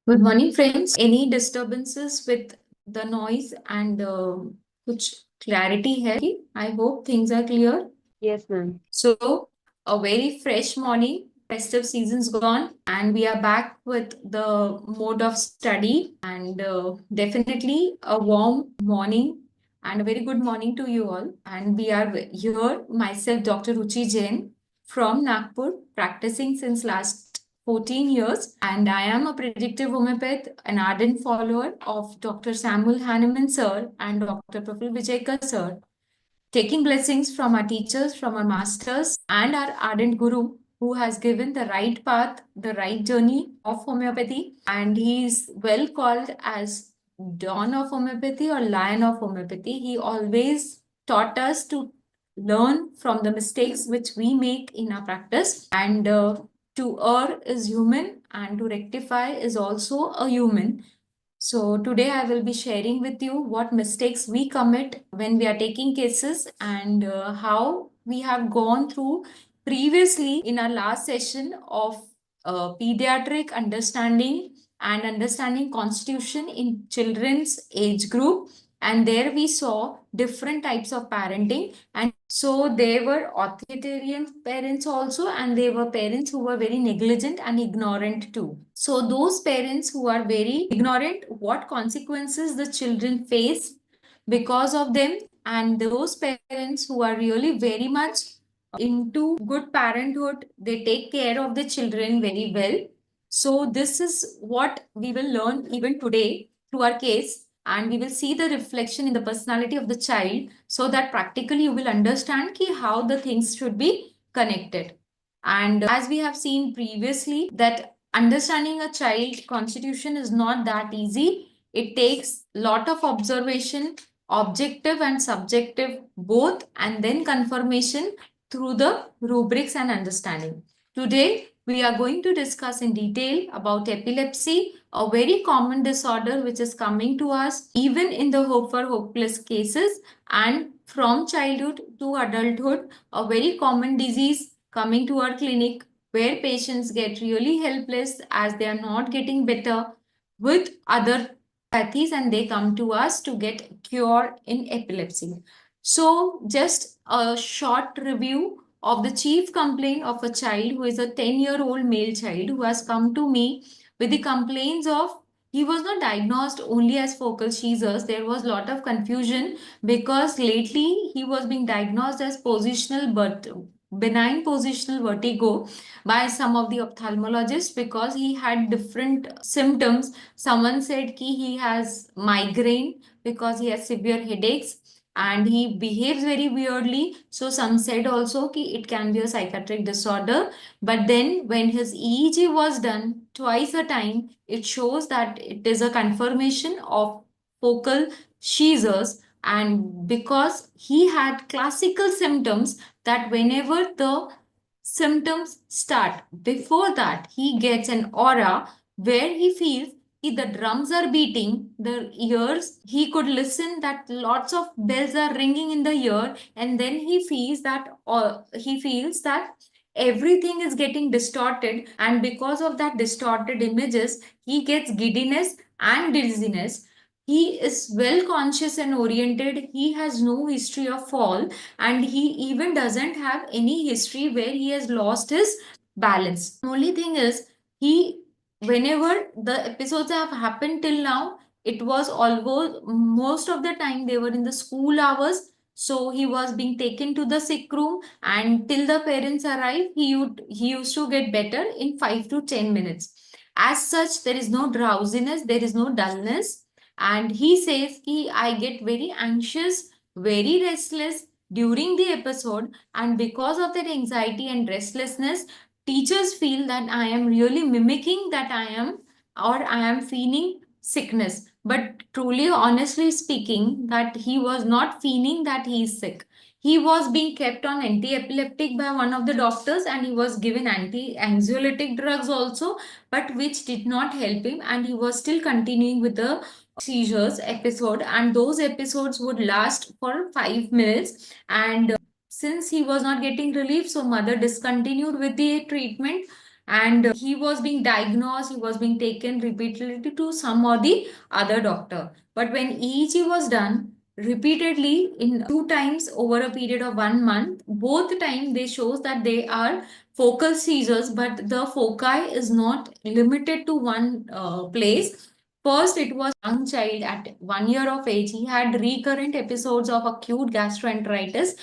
Good morning, friends. Any disturbances with the noise and कुछ clarity है कि I hope things are clear. Yes, ma'am. So, a very fresh morning. Festive season's gone, and we are back with the mode of study. And definitely a warm morning and a very good morning to you all. And we are here, myself, Dr. Ruchi Jain from Nagpur, practicing since last 14 years. And I am a predictive homeopath, an ardent follower of Dr. Samuel Hahnemann sir and Dr. Praful Vijayka sir, taking blessings from our teachers, from our masters, and our ardent guru who has given the right path, the right journey of homeopathy. And he is well called as Dawn of Homeopathy or Lion of Homeopathy. He always taught us to learn from the mistakes which we make in our practice, and to err is human and to rectify is also a human. So today I will be sharing with you what mistakes we commit when we are taking cases, and how we have gone through previously in our last session of pediatric understanding and understanding constitution in children's age group. And there we saw different types of parenting. And so there were authoritarian parents also, and there were parents who were very negligent and ignorant too. So those parents who are very ignorant, what consequences the children face because of them, and those parents who are really very much into good parenthood, they take care of the children very well. So this is what we will learn even today through our case, and we will see the reflection in the personality of the child, so that practically you will understand ki how the things should be connected. And as we have seen previously, that understanding a child constitution is not that easy. It takes lot of observation, objective and subjective both, and then confirmation through the rubrics and understanding. Today, we are going to discuss in detail about epilepsy, a very common disorder which is coming to us even in the hope for hopeless cases, and from childhood to adulthood, a very common disease coming to our clinic where patients get really helpless as they are not getting better with other pathies, and they come to us to get cure in epilepsy. So, just a short review of the chief complaint of a child who is a 10-year-old male child who has come to me with the complaints of he was not diagnosed only as focal seizures. There was a lot of confusion because lately he was being diagnosed as positional but benign positional vertigo by some of the ophthalmologists because he had different symptoms. Someone said ki he has migraine because he has severe headaches and he behaves very weirdly. So some said also ki it can be a psychiatric disorder. But then when his EEG was done twice a time, it shows that it is a confirmation of focal seizures. And because he had classical symptoms, that whenever the symptoms start, before that he gets an aura where he feels the drums are beating, the ears, he could listen that lots of bells are ringing in the ear, and then he feels that everything is getting distorted, and because of that distorted images, he gets giddiness and dizziness. He is well conscious and oriented. He has no history of fall, and he even doesn't have any history where he has lost his balance. Only thing is, he whenever the episodes have happened till now, it was almost most of the time they were in the school hours. So he was being taken to the sick room, and till the parents arrive, he used to get better in 5 to 10 minutes. As such, there is no drowsiness, there is no dullness, and he says he I get very anxious, very restless during the episode, and because of that anxiety and restlessness, teachers feel that I am really mimicking that I am feeling sickness. But truly, honestly speaking, that he was not feeling that he is sick. He was being kept on anti-epileptic by one of the doctors, and he was given anti-anxiolytic drugs also, but which did not help him, and he was still continuing with the seizures episode, and those episodes would last for 5 minutes. And since he was not getting relief, so mother discontinued with the treatment. and he was being diagnosed, he was being taken repeatedly to some or the other doctor. But when EEG was done repeatedly in 2 times over a period of 1 month, both time they shows that they are focal seizures, but the foci is not limited to one place. First, it was a young child at 1 year of age. He had recurrent episodes of acute gastroenteritis.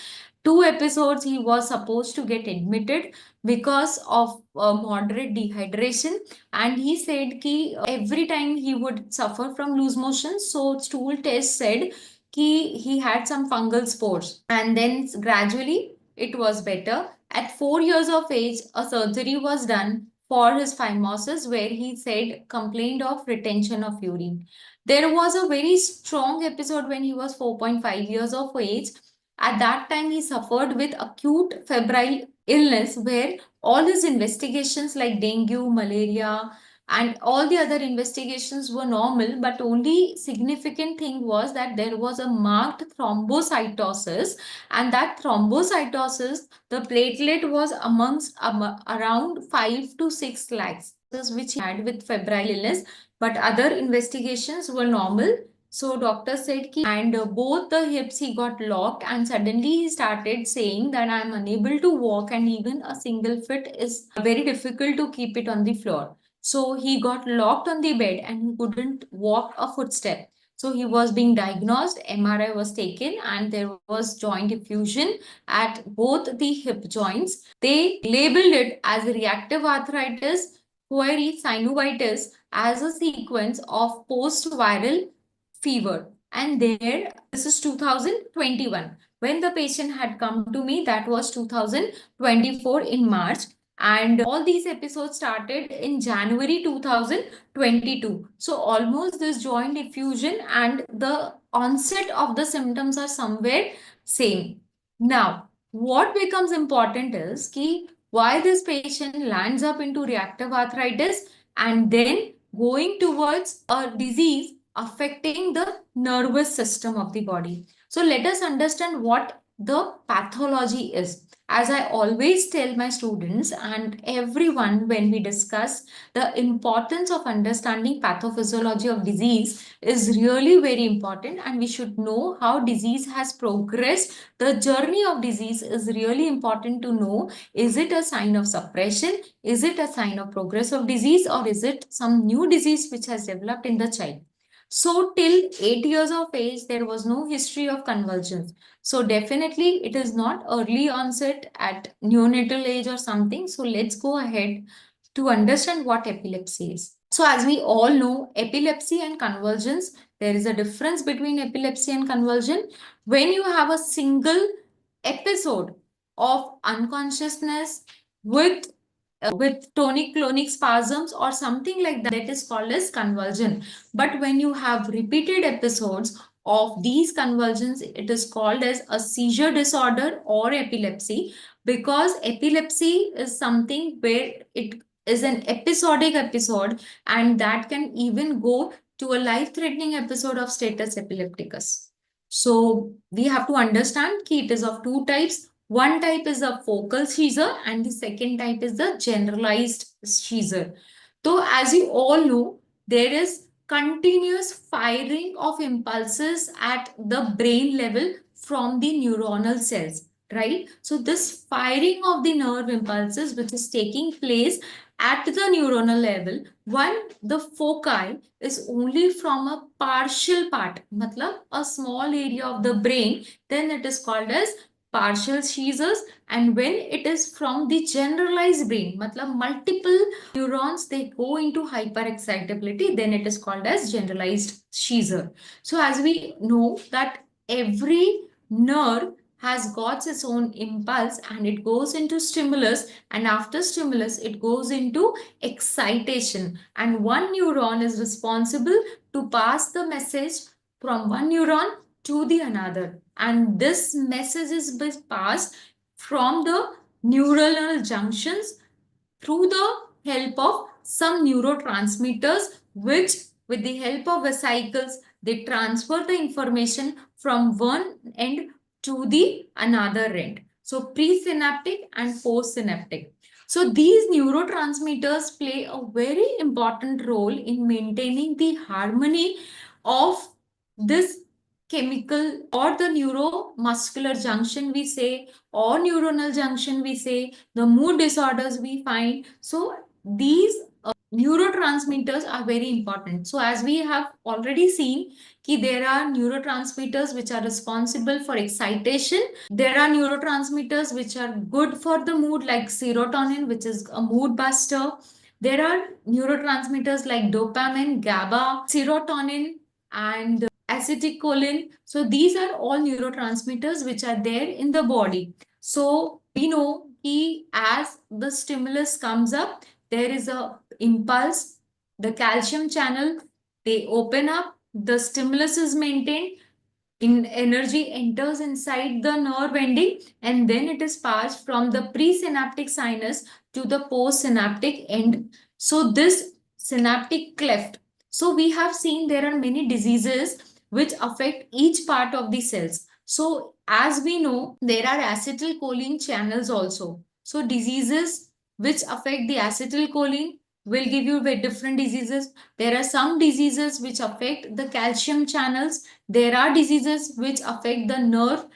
2 episodes he was supposed to get admitted because of moderate dehydration, and he said ki every time he would suffer from loose motion. So stool test said ki he had some fungal spores, and then gradually it was better. At 4 years of age, a surgery was done for his phimosis where he said complained of retention of urine. There was a very strong episode when he was 4.5 years of age. At that time, he suffered with acute febrile illness where all his investigations like dengue, malaria, and all the other investigations were normal, but only significant thing was that there was a marked thrombocytosis, and that thrombocytosis, the platelet was amongst around 5 to 6 lakhs, which he had with febrile illness, but other investigations were normal. So doctor said ki, and both the hips he got locked, and suddenly he started saying that I am unable to walk, and even a single foot is very difficult to keep it on the floor. So he got locked on the bed and he couldn't walk a footstep. So he was being diagnosed, MRI was taken, and there was joint effusion at both the hip joints. They labeled it as reactive arthritis, query synovitis, as a sequence of post-viral fever. And there, this is 2021. When the patient had come to me, that was 2024 in March. And all these episodes started in January 2022. So almost this joint effusion and the onset of the symptoms are somewhere same. Now, what becomes important is ki why this patient lands up into reactive arthritis and then going towards a disease affecting the nervous system of the body. So let us understand what the pathology is. As I always tell my students and everyone when we discuss, the importance of understanding pathophysiology of disease is really very important, and we should know how disease has progressed. The journey of disease is really important to know. Is it a sign of suppression? Is it a sign of progress of disease, or is it some new disease which has developed in the child? So till 8 years of age, there was no history of convulsions. So definitely it is not early onset at neonatal age or something. So let's go ahead to understand what epilepsy is. So as we all know, epilepsy and convulsions, there is a difference between epilepsy and convulsion. When you have a single episode of unconsciousness with tonic-clonic spasms or something like that is called as convulsion. But when you have repeated episodes of these convulsions, it is called as a seizure disorder or epilepsy, because epilepsy is something where it is an episodic episode, and that can even go to a life-threatening episode of status epilepticus. So we have to understand that it is of two types. One type is a focal seizure and the second type is the generalized seizure. So as you all know, there is continuous firing of impulses at the brain level from the neuronal cells, right? So this firing of the nerve impulses which is taking place at the neuronal level, one, the foci is only from a partial part, matlab a small area of the brain, then it is called as partial seizures. And when it is from the generalized brain, matlab multiple neurons, they go into hyperexcitability, then it is called as generalized seizure. So as we know that every nerve has got its own impulse and it goes into stimulus, and after stimulus it goes into excitation, and one neuron is responsible to pass the message from one neuron to the another, and this message is passed from the neuronal junctions through the help of some neurotransmitters, which with the help of vesicles they transfer the information from one end to the another end. So presynaptic and postsynaptic. So these neurotransmitters play a very important role in maintaining the harmony of this chemical or the neuromuscular junction we say, or neuronal junction we say, the mood disorders we find. So these neurotransmitters are very important. So as we have already seen, there are neurotransmitters which are responsible for excitation. There are neurotransmitters which are good for the mood, like serotonin, which is a mood buster. There are neurotransmitters like dopamine, GABA, serotonin, and acetylcholine. So these are all neurotransmitters which are there in the body. So we know as the stimulus comes up, there is a impulse, the calcium channel, they open up, the stimulus is maintained, in energy enters inside the nerve ending, and then it is passed from the presynaptic sinus to the postsynaptic end. So this synaptic cleft. So we have seen there are many diseases which affect each part of the cells. So as we know, there are acetylcholine channels also. So diseases which affect the acetylcholine will give you very different diseases. There are some diseases which affect the calcium channels. There are diseases which affect the nerve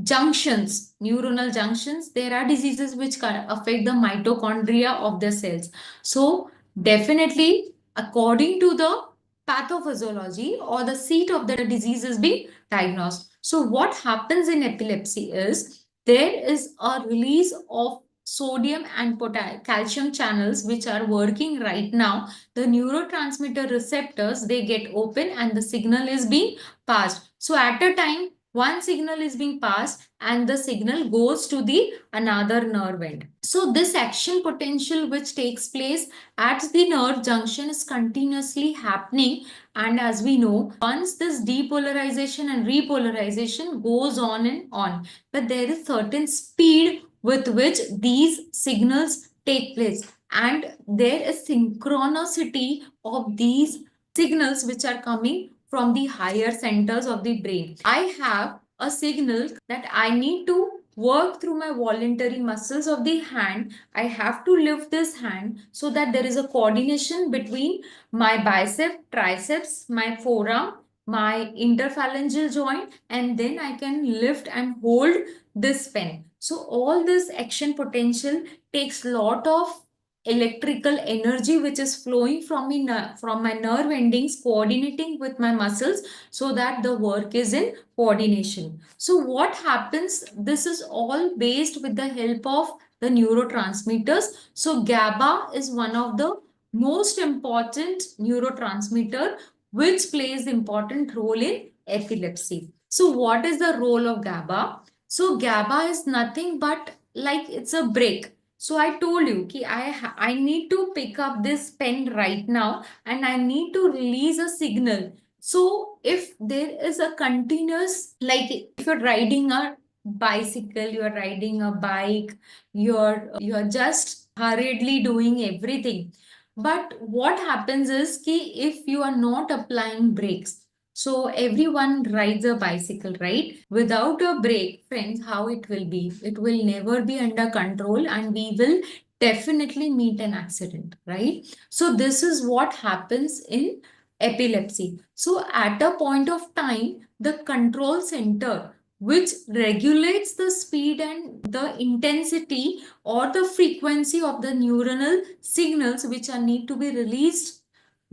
junctions, neuronal junctions. There are diseases which affect the mitochondria of the cells. So definitely, according to the pathophysiology or the seat of the disease is being diagnosed. So what happens in epilepsy is there is a release of sodium and calcium channels which are working right now. The neurotransmitter receptors, they get open and the signal is being passed. So at a time, one signal is being passed and the signal goes to the another nerve end. So this action potential which takes place at the nerve junction is continuously happening, and as we know, once this depolarization and repolarization goes on and on, but there is certain speed with which these signals take place, and there is synchronicity of these signals which are coming from the higher centers of the brain. I have a signal that I need to work through my voluntary muscles of the hand. I have to lift this hand so that there is a coordination between my bicep, triceps, my forearm, my interphalangeal joint, and then I can lift and hold this pen. So all this action potential takes lot of electrical energy which is flowing from me from my nerve endings coordinating with my muscles, so that the work is in coordination. So what happens, this is all based with the help of the neurotransmitters. So GABA is one of the most important neurotransmitter which plays important role in epilepsy. So what is the role of GABA? So GABA is nothing but like it's a brake. So I told you कि I need to pick up this pen right now and I need to release a signal. So if there is a continuous, like if you're riding a bicycle, you're riding a bike, you're just hurriedly doing everything. But what happens is कि if you are not applying brakes, so everyone rides a bicycle, right? Without a brake, friends, how it will be? It will never be under control and we will definitely meet an accident, right? So this is what happens in epilepsy. So at a point of time, the control center which regulates the speed and the intensity or the frequency of the neuronal signals which are need to be released,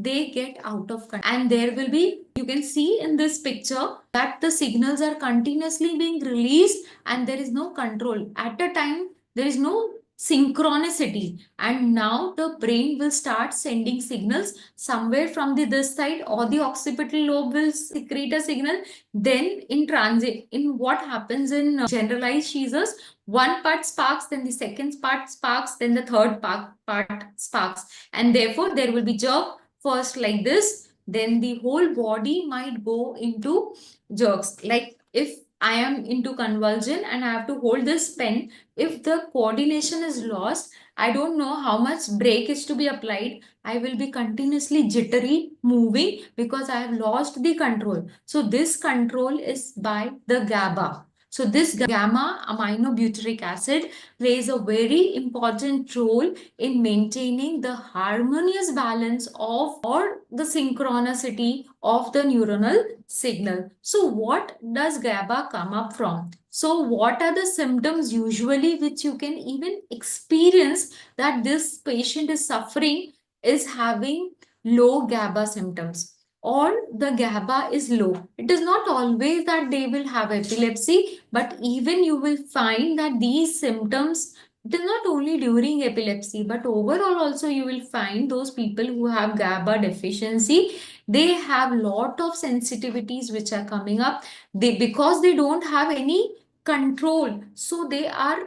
they get out of control, and there will be, you can see in this picture that the signals are continuously being released and there is no control at a time, there is no synchronicity, and now the brain will start sending signals somewhere from the this side, or the occipital lobe will secrete a signal. Then in transit, in what happens in generalized seizures, one part sparks, then the second part sparks, then the third part sparks, and therefore there will be jerk first like this, then the whole body might go into jerks. Like if I am into convulsion and I have to hold this pen, if the coordination is lost, I don't know how much brake is to be applied. I will be continuously jittery, moving because I have lost the control. So this control is by the GABA. So this gamma aminobutyric acid plays a very important role in maintaining the harmonious balance of or the synchronicity of the neuronal signal. So what does GABA come up from? So what are the symptoms usually which you can even experience that this patient is suffering, is having low GABA symptoms or the GABA is low? It is not always that they will have epilepsy, but even you will find that these symptoms, it is not only during epilepsy, but overall also you will find those people who have GABA deficiency, they have lot of sensitivities which are coming up. They, because they don't have any control, so they are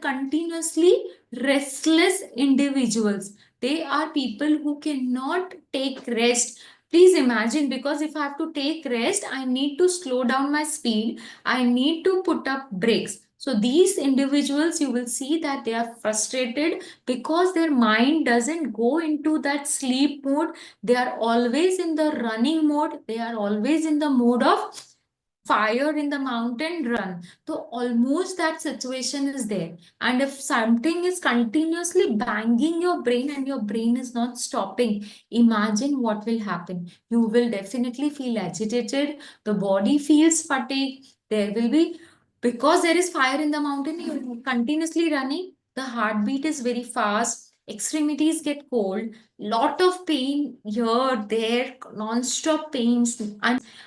continuously restless individuals. They are people who cannot take rest. Please imagine, because if I have to take rest, I need to slow down my speed, I need to put up brakes. So these individuals, you will see that they are frustrated because their mind doesn't go into that sleep mode. They are always in the running mode. They are always in the mode of fire in the mountain, run. So almost that situation is there. And if something is continuously banging your brain and your brain is not stopping, imagine what will happen. You will definitely feel agitated. The body feels fatigue. There will be, because there is fire in the mountain, you're continuously running. The heartbeat is very fast. Extremities get cold. Lot of pain here, there, non-stop pains,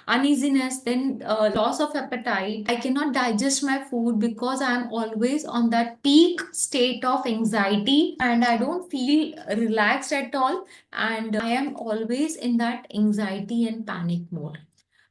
uneasiness, then loss of appetite. I cannot digest my food because I am always on that peak state of anxiety and I don't feel relaxed at all. And I am always in that anxiety and panic mode.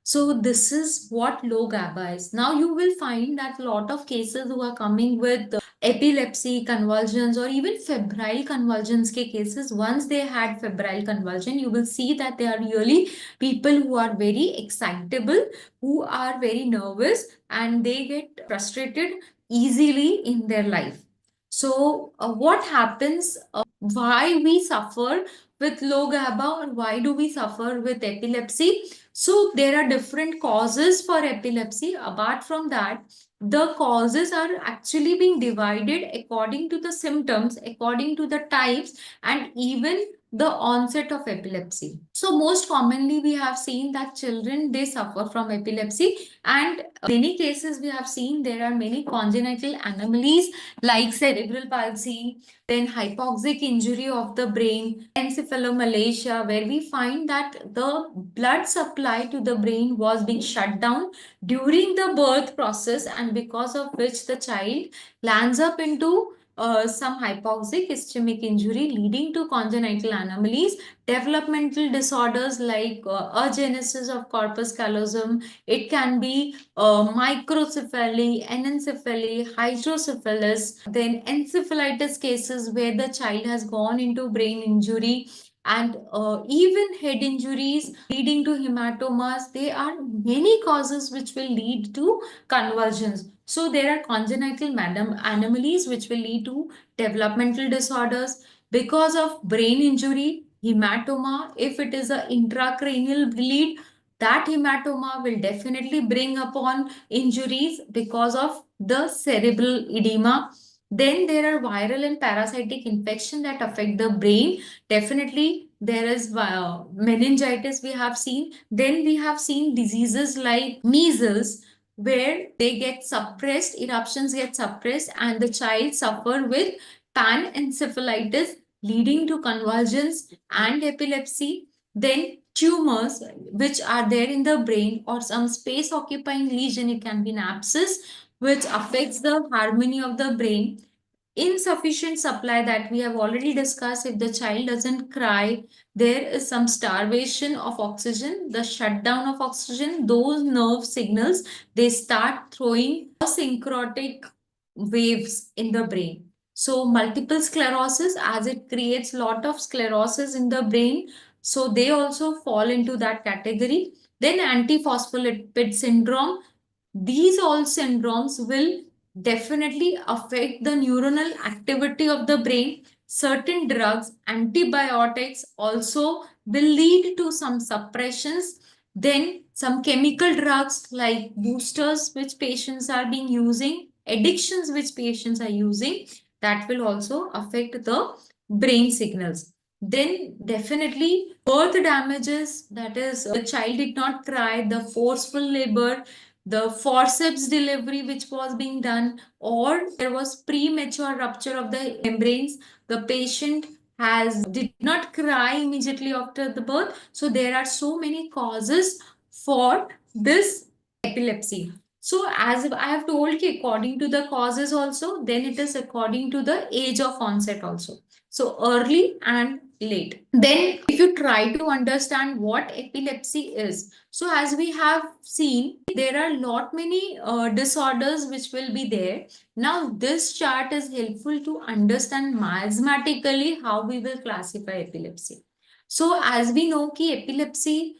So this is what low GABA is. Now you will find that a lot of cases who are coming with epilepsy, convulsions, or even febrile convulsions ke cases, once they had febrile convulsion, you will see that they are really people who are very excitable, who are very nervous, and they get frustrated easily in their life. So what happens, why we suffer with low GABA or why do we suffer with epilepsy? So there are different causes for epilepsy. Apart from that, the causes are actually being divided according to the symptoms, according to the types, and even the onset of epilepsy. So most commonly we have seen that children, they suffer from epilepsy, and many cases we have seen there are many congenital anomalies like cerebral palsy, then hypoxic injury of the brain, encephalomalacia, where we find that the blood supply to the brain was being shut down during the birth process, and because of which the child lands up into some hypoxic ischemic injury leading to congenital anomalies, developmental disorders like agenesis of corpus callosum. It can be microcephaly, anencephaly, hydrocephalus, then encephalitis cases where the child has gone into brain injury, and even head injuries leading to hematomas. There are many causes which will lead to convulsions. So there are congenital anomalies which will lead to developmental disorders because of brain injury, hematoma. If it is an intracranial bleed, that hematoma will definitely bring upon injuries because of the cerebral edema. Then there are viral and parasitic infection that affect the brain. Definitely there is meningitis we have seen. Then we have seen diseases like measles, where they get suppressed, eruptions get suppressed, and the child suffer with panencephalitis leading to convulsions and epilepsy. Then tumors which are there in the brain or some space occupying lesion, it can be an abscess which affects the harmony of the brain. Insufficient supply that we have already discussed. If the child doesn't cry, there is some starvation of oxygen, the shutdown of oxygen, those nerve signals, they start throwing asyncrotic waves in the brain. So multiple sclerosis, as it creates lot of sclerosis in the brain, so they also fall into that category. Then antiphospholipid syndrome, these all syndromes will definitely affect the neuronal activity of the brain. Certain drugs, antibiotics also will lead to some suppressions. Then some chemical drugs like boosters which patients are being using, addictions which patients are using, that will also affect the brain signals. Then definitely birth damages, that is the child did not cry, the forceful labor, the forceps delivery which was being done, or there was premature rupture of the membranes, the patient has did not cry immediately after the birth. So there are so many causes for this epilepsy. So as I have told you, according to the causes also, then it is according to the age of onset also. So early and late. Then if you try to understand what epilepsy is, so as we have seen, there are lot many disorders which will be there. Now this chart is helpful to understand mathematically how we will classify epilepsy. So as we know ki epilepsy,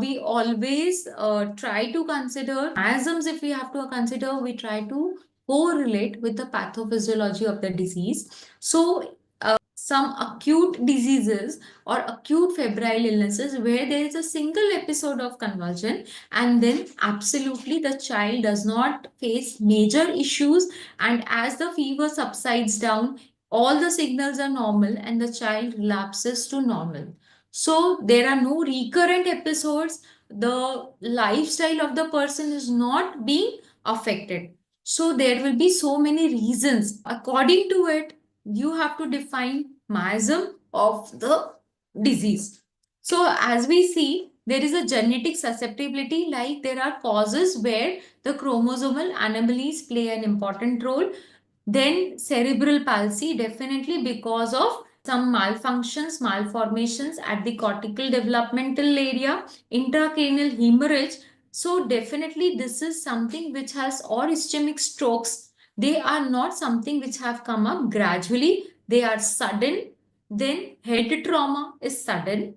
we always try to consider miasms. If we have to consider, we try to correlate with the pathophysiology of the disease. So some acute diseases or acute febrile illnesses where there is a single episode of convulsion, and then absolutely the child does not face major issues, and as the fever subsides down, all the signals are normal and the child relapses to normal. So there are no recurrent episodes, the lifestyle of the person is not being affected. So there will be so many reasons. According to it, you have to define miasm of the disease. So as we see, there is a genetic susceptibility, like there are causes where the chromosomal anomalies play an important role. Then cerebral palsy, definitely because of some malfunctions, malformations at the cortical developmental area, intracranial hemorrhage. So definitely this is something which has, or ischemic strokes. They are not something which have come up gradually. They are sudden. Then head trauma is sudden.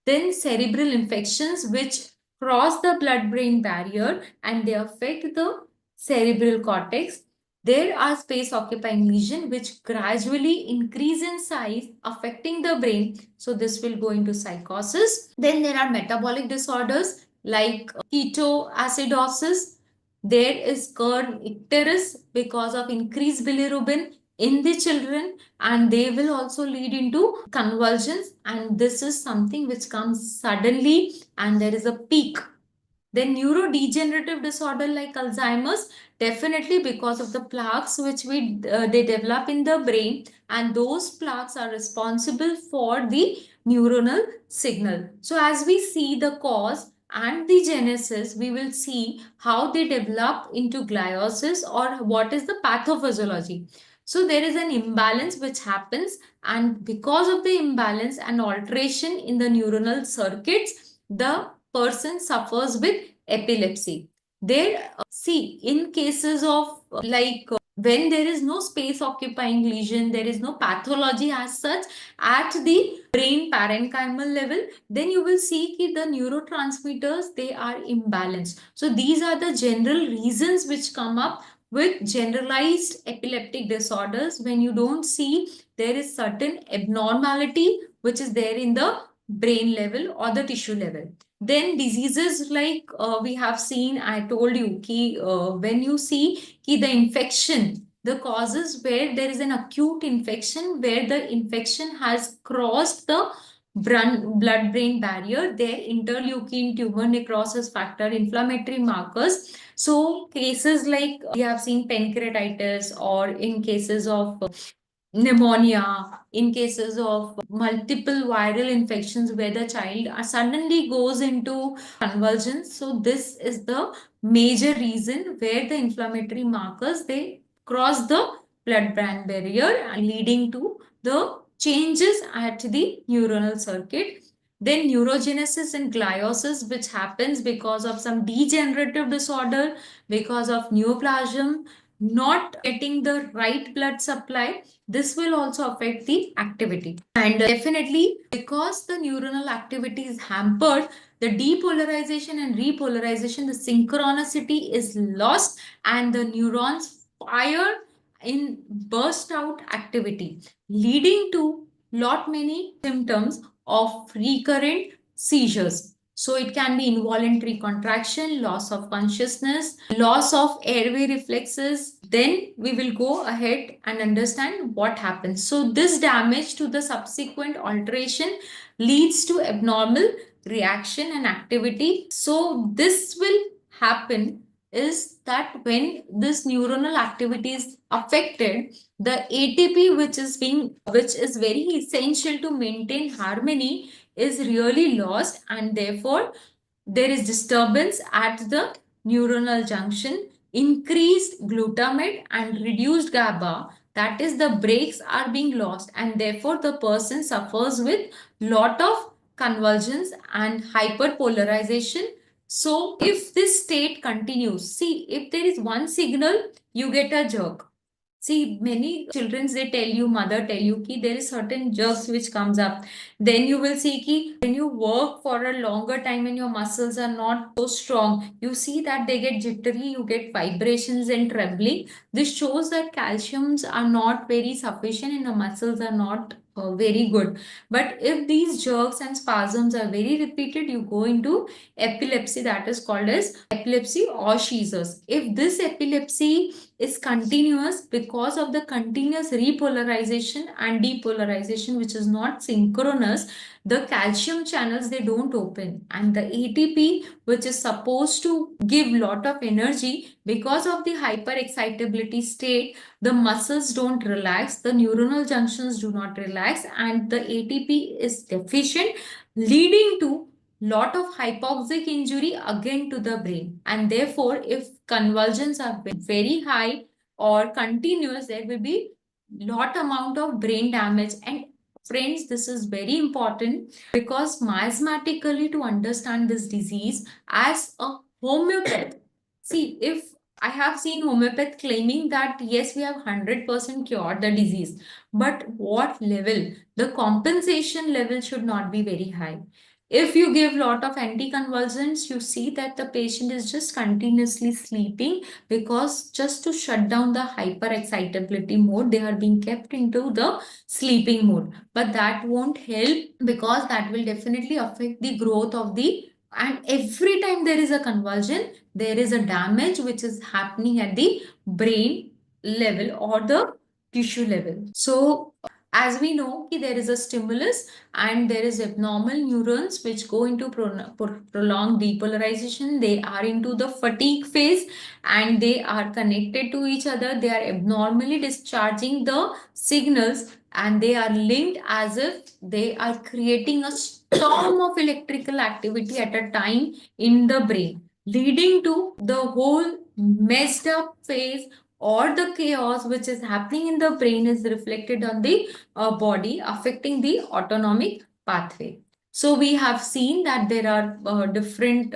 Then cerebral infections which cross the blood-brain barrier and they affect the cerebral cortex. There are space occupying lesions which gradually increase in size, affecting the brain. So this will go into psychosis. Then there are metabolic disorders like ketoacidosis. There is curd icterus because of increased bilirubin in the children, and they will also lead into convulsions, and this is something which comes suddenly and there is a peak. Then neurodegenerative disorder like Alzheimer's, definitely because of the plaques which they develop in the brain, and those plaques are responsible for the neuronal signal. So as we see the cause and the genesis, we will see how they develop into gliosis or what is the pathophysiology. So there is an imbalance which happens, and because of the imbalance and alteration in the neuronal circuits, the person suffers with epilepsy. There, see, in cases of when there is no space occupying lesion, there is no pathology as such at the brain parenchymal level, then you will see that the neurotransmitters, they are imbalanced. So these are the general reasons which come up with generalized epileptic disorders when you don't see there is certain abnormality which is there in the brain level or the tissue level. Then diseases like we have seen, I told you, ki, when you see ki the infection, the causes where there is an acute infection, where the infection has crossed the blood-brain barrier, there interleukin, tumor necrosis factor, inflammatory markers. So cases like we have seen pancreatitis, or in cases of pneumonia, in cases of multiple viral infections where the child suddenly goes into convulsions. So this is the major reason where the inflammatory markers, they cross the blood-brain barrier and leading to the changes at the neuronal circuit. Then neurogenesis and gliosis, which happens because of some degenerative disorder, because of neoplasm not getting the right blood supply. This will also affect the activity. And definitely, because the neuronal activity is hampered, the depolarization and repolarization, the synchronicity is lost, and the neurons fire in burst out activity, leading to lot many symptoms of recurrent seizures. So it can be involuntary contraction, loss of consciousness, loss of airway reflexes. Then we will go ahead and understand what happens. So this damage to the subsequent alteration leads to abnormal reaction and activity. So this will happen is that when this neuronal activity is affected, the ATP which is very essential to maintain harmony is really lost, and therefore there is disturbance at the neuronal junction, increased glutamate and reduced GABA. That is, the brakes are being lost, and therefore the person suffers with lot of convulsions and hyperpolarization. So if this state continues, see, if there is one signal, you get a jerk. See, many children, they tell you, mother tell you ki there is certain jerks which comes up. Then you will see ki when you work for a longer time and your muscles are not so strong, you see that they get jittery, you get vibrations and trembling. This shows that calciums are not very sufficient and the muscles are not very good. But if these jerks and spasms are very repeated, you go into epilepsy, that is called as epilepsy or seizures. If this epilepsy is continuous because of the continuous repolarization and depolarization, which is not synchronous, the calcium channels, they don't open, and the ATP, which is supposed to give lot of energy, because of the hyperexcitability state, the muscles don't relax, the neuronal junctions do not relax, and the ATP is deficient, leading to lot of hypoxic injury again to the brain. And therefore, if convulsions are very high or continuous, there will be lot amount of brain damage. And friends, this is very important, because miasmatically, to understand this disease as a homeopath, see, if I have seen homeopath claiming that yes, we have 100% cured the disease, but what level? The compensation level should not be very high. If you give lot of anticonvulsants, you see that the patient is just continuously sleeping, because just to shut down the hyperexcitability mode, they are being kept into the sleeping mode. But that won't help, because that will definitely affect the growth of the, and every time there is a convulsion, there is a damage which is happening at the brain level or the tissue level. So as we know, there is a stimulus and there is abnormal neurons which go into prolonged depolarization. They are into the fatigue phase and they are connected to each other. They are abnormally discharging the signals and they are linked as if they are creating a storm of electrical activity at a time in the brain, leading to the whole messed up phase, or the chaos which is happening in the brain is reflected on the body, affecting the autonomic pathway. So we have seen that there are different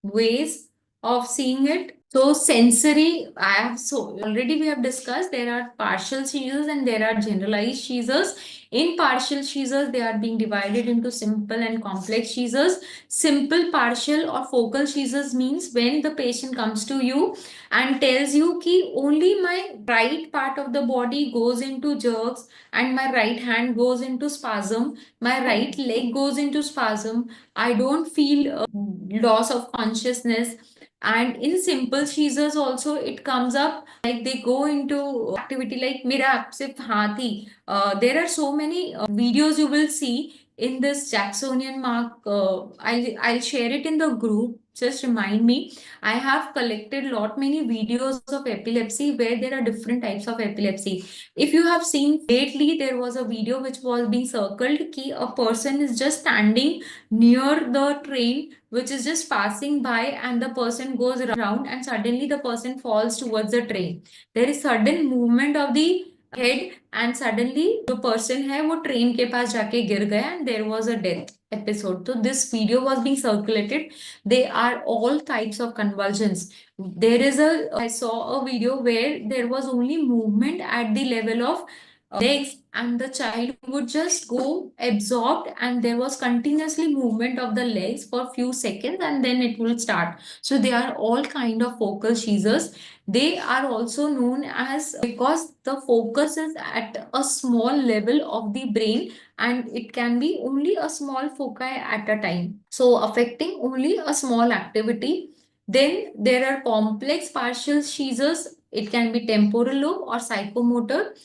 ways of seeing it. So sensory, I have so already we have discussed there are partial seizures and there are generalized seizures. In partial seizures, they are being divided into simple and complex seizures. Simple, partial or focal seizures means when the patient comes to you and tells you ki only my right part of the body goes into jerks and my right hand goes into spasm, my right leg goes into spasm, I don't feel loss of consciousness. And in simple seizures also it comes up like they go into activity like mera aap sirf haath hi. There are so many videos you will see in this Jacksonian mark. I'll share it in the group. Just remind me. I have collected lot many videos of epilepsy where there are different types of epilepsy. If you have seen lately, there was a video which was being circled ki a person is just standing near the train which is just passing by and the person goes around and suddenly the person falls towards the train. There is sudden movement of the head and suddenly जो person है वो train के पास जाके गिर गया and there was a death episode. So this video was being circulated. They are all types of convulsions. I saw a video where there was only movement at the level of legs, and the child would just go absorbed, and there was continuously movement of the legs for few seconds, and then it will start. So they are all kind of focal seizures. They are also known as, because the focus is at a small level of the brain, and it can be only a small foci at a time, so affecting only a small activity. Then there are complex partial seizures. It can be temporal lobe or psychomotor.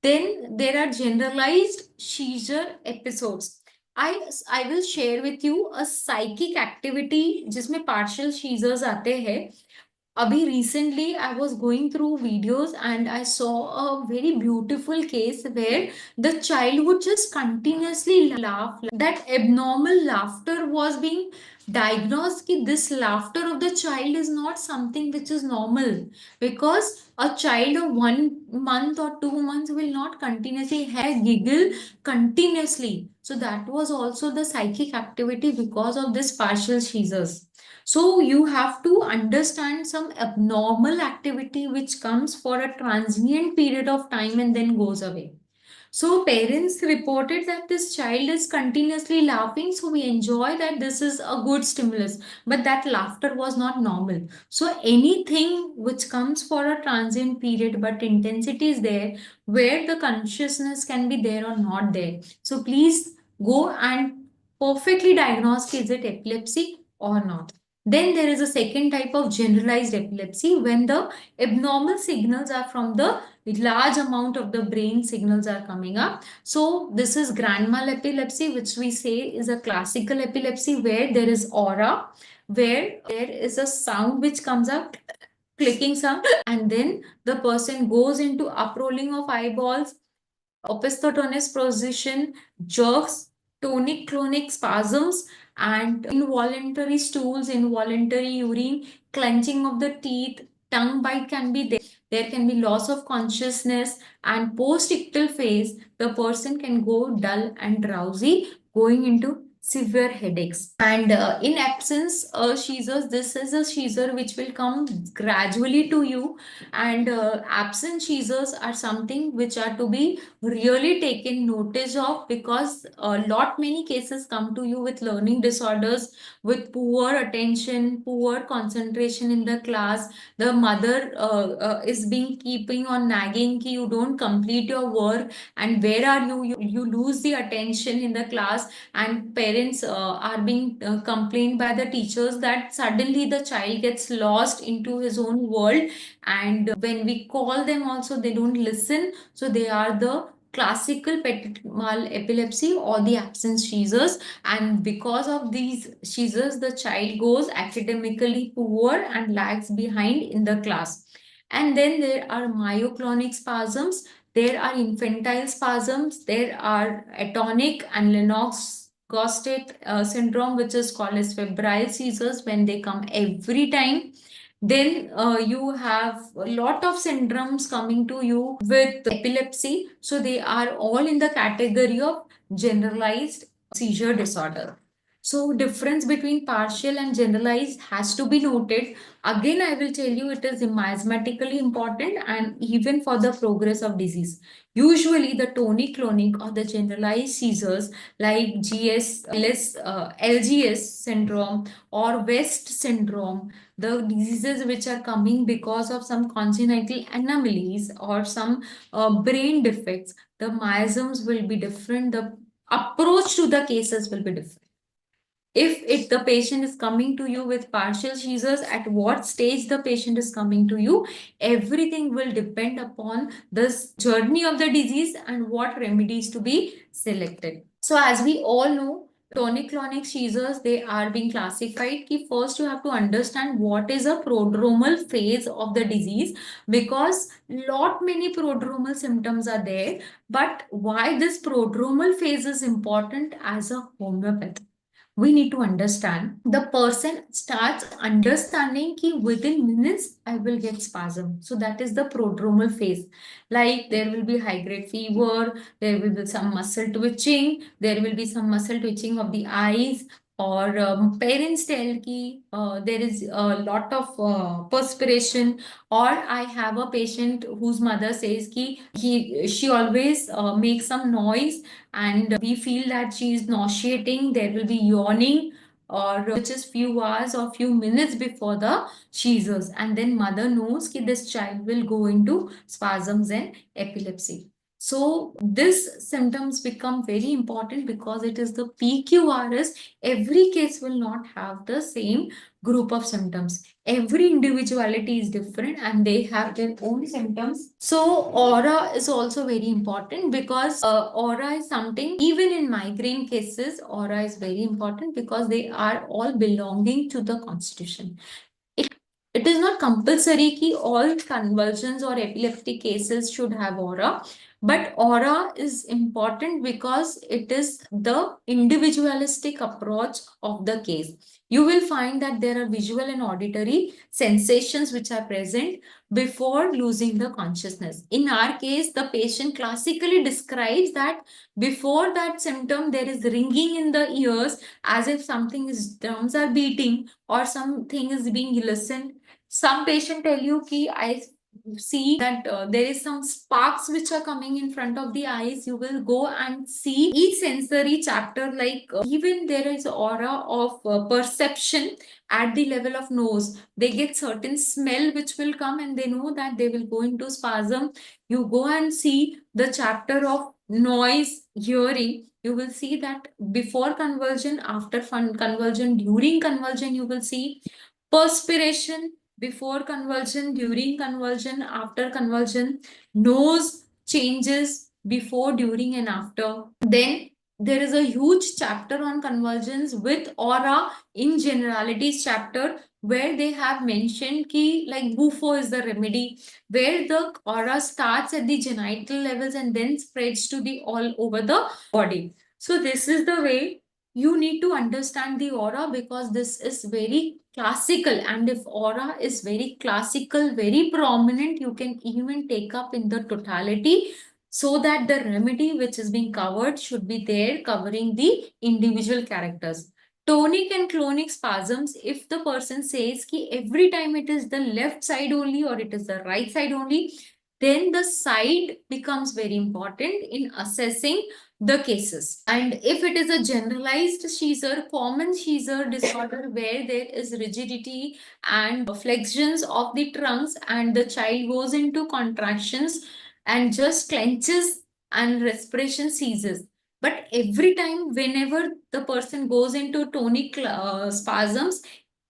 Then there are generalized seizure episodes. I will share with you a psychic activity जिसमें partial seizures आते हैं. Abhi recently I was going through videos and I saw a very beautiful case where the child would just continuously laugh. That abnormal laughter was being diagnosed कि this laughter of the child is not something which is normal, because a child of 1 month or 2 months will not continuously have giggle continuously. So that was also the psychic activity because of this partial seizures. So you have to understand some abnormal activity which comes for a transient period of time and then goes away. So parents reported that this child is continuously laughing, so we enjoy that this is a good stimulus, but that laughter was not normal. So anything which comes for a transient period but intensity is there, where the consciousness can be there or not there. So please go and perfectly diagnose, is it epilepsy or not. Then there is a second type of generalized epilepsy, when the abnormal signals are from the large amount of the brain signals are coming up. So this is grand mal epilepsy, which we say is a classical epilepsy, where there is aura, where there is a sound which comes up, clicking sound, and then the person goes into uprolling of eyeballs, opisthotonous position, jerks, tonic-clonic spasms, and involuntary stools, involuntary urine, clenching of the teeth, tongue bite can be there. There can be loss of consciousness, and post-ictal phase, the person can go dull and drowsy, going into severe headaches. And in absence seizures, this is a seizure which will come gradually to you, and absent seizures are something which are to be really taken notice of, because a lot many cases come to you with learning disorders, with poor attention, poor concentration in the class. The mother is being keeping on nagging ki you don't complete your work, and where are you lose the attention in the class, and parents are being complained by the teachers that suddenly the child gets lost into his own world, and when we call them also they don't listen. So they are the classical petit mal epilepsy or the absence seizures, and because of these seizures the child goes academically poor and lags behind in the class. And then there are myoclonic spasms, there are infantile spasms, there are atonic and Lennox-Gastaut syndrome, which is called as febrile seizures when they come every time. Then you have a lot of syndromes coming to you with epilepsy. So they are all in the category of generalized seizure disorder. So difference between partial and generalized has to be noted. Again, I will tell you it is miasmatically important and even for the progress of disease. Usually the tonic-clonic or the generalized seizures like LGS syndrome or West syndrome, the diseases which are coming because of some congenital anomalies or some brain defects, the miasms will be different. The approach to the cases will be different. If the patient is coming to you with partial seizures, at what stage the patient is coming to you, everything will depend upon this journey of the disease and what remedies to be selected. So as we all know, tonic-clonic seizures, they are being classified. Ki first you have to understand what is a prodromal phase of the disease, because lot many prodromal symptoms are there. But why this prodromal phase is important as a homeopath? We need to understand, the person starts understanding ki within minutes I will get spasm. So that is the prodromal phase. Like there will be high grade fever, there will be some muscle twitching, there will be some muscle twitching of the eyes, or parents tell ki there is a lot of perspiration, or I have a patient whose mother says ki she always makes some noise, and we feel that she is nauseating, there will be yawning, or which is few hours or few minutes before the seizures, and then mother knows ki this child will go into spasms and epilepsy. So this symptoms become very important because it is the PQRS. Every case will not have the same group of symptoms. Every individuality is different and they have their own symptoms. So aura is also very important because aura is something, even in migraine cases, aura is very important because they are all belonging to the constitution. It is not compulsory कि all convulsions or epileptic cases should have aura, but aura is important because it is the individualistic approach of the case. You will find that there are visual and auditory sensations which are present before losing the consciousness. In our case, the patient classically describes that before that symptom, there is ringing in the ears as if something is drums are beating or something is being listened. Some patient tell you ki I see that there is some sparks which are coming in front of the eyes. You will go and see each sensory chapter, like even there is aura of perception at the level of nose. They get certain smell which will come and they know that they will go into spasm. You go and see the chapter of noise hearing. You will see that before convulsion, after convulsion, during convulsion, you will see perspiration before convulsion, during convulsion, after convulsion, nose changes before, during, and after. Then there is a huge chapter on convulsions with aura in generalities chapter where they have mentioned ki like bufo is the remedy, where the aura starts at the genital levels and then spreads to the all over the body. So this is the way you need to understand the aura because this is very classical, and if aura is very classical, very prominent, you can even take up in the totality so that the remedy which is being covered should be there covering the individual characters. Tonic and clonic spasms, if the person says ki every time it is the left side only or it is the right side only, then the side becomes very important in assessing the cases. And if it is a generalized seizure, common seizure disorder where there is rigidity and flexions of the trunks and the child goes into contractions and just clenches and respiration ceases. But every time, whenever the person goes into tonic spasms,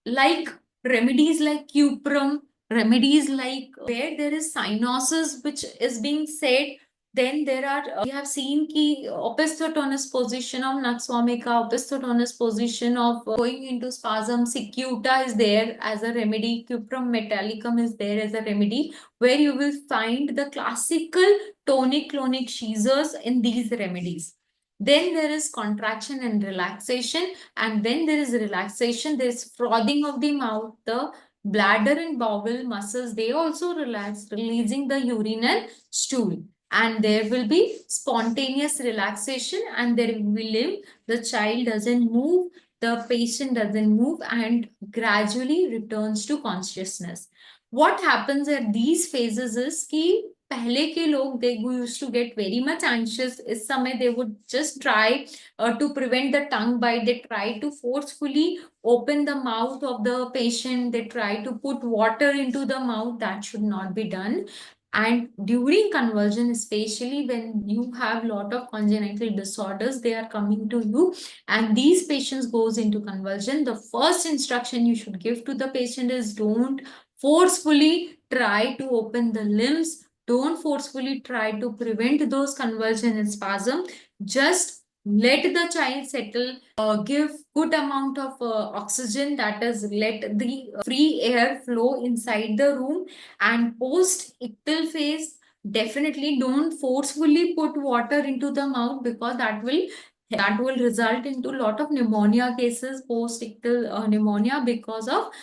like remedies like cuprum, remedies like where there is cyanosis which is being said, then there are we have seen ki opisthotonous position of nux vomica, opisthotonous position of going into spasm, cicuta is there as a remedy, cuprum metallicum is there as a remedy, where you will find the classical tonic clonic seizures in these remedies. Then there is contraction and relaxation, and then there is relaxation, there is frothing of the mouth, the bladder and bowel muscles, they also relax, releasing the urine and stool. And there will be spontaneous relaxation, and there will be limb. The child doesn't move, the patient doesn't move, and gradually returns to consciousness. What happens at these phases is कि पहले के लोग they used to get very much anxious. इस समय they would just try to prevent the tongue bite. They try to forcefully open the mouth of the patient. They try to put water into the mouth. That should not be done. And during convulsion, especially when you have lot of congenital disorders, they are coming to you, and these patients goes into convulsion. The first instruction you should give to the patient is don't forcefully try to open the limbs. Don't forcefully try to prevent those convulsion and spasm. Just let the child settle, give good amount of oxygen, that is let the free air flow inside the room. And post ictal phase, definitely don't forcefully put water into the mouth because that will result into a lot of pneumonia cases, post ictal pneumonia, because of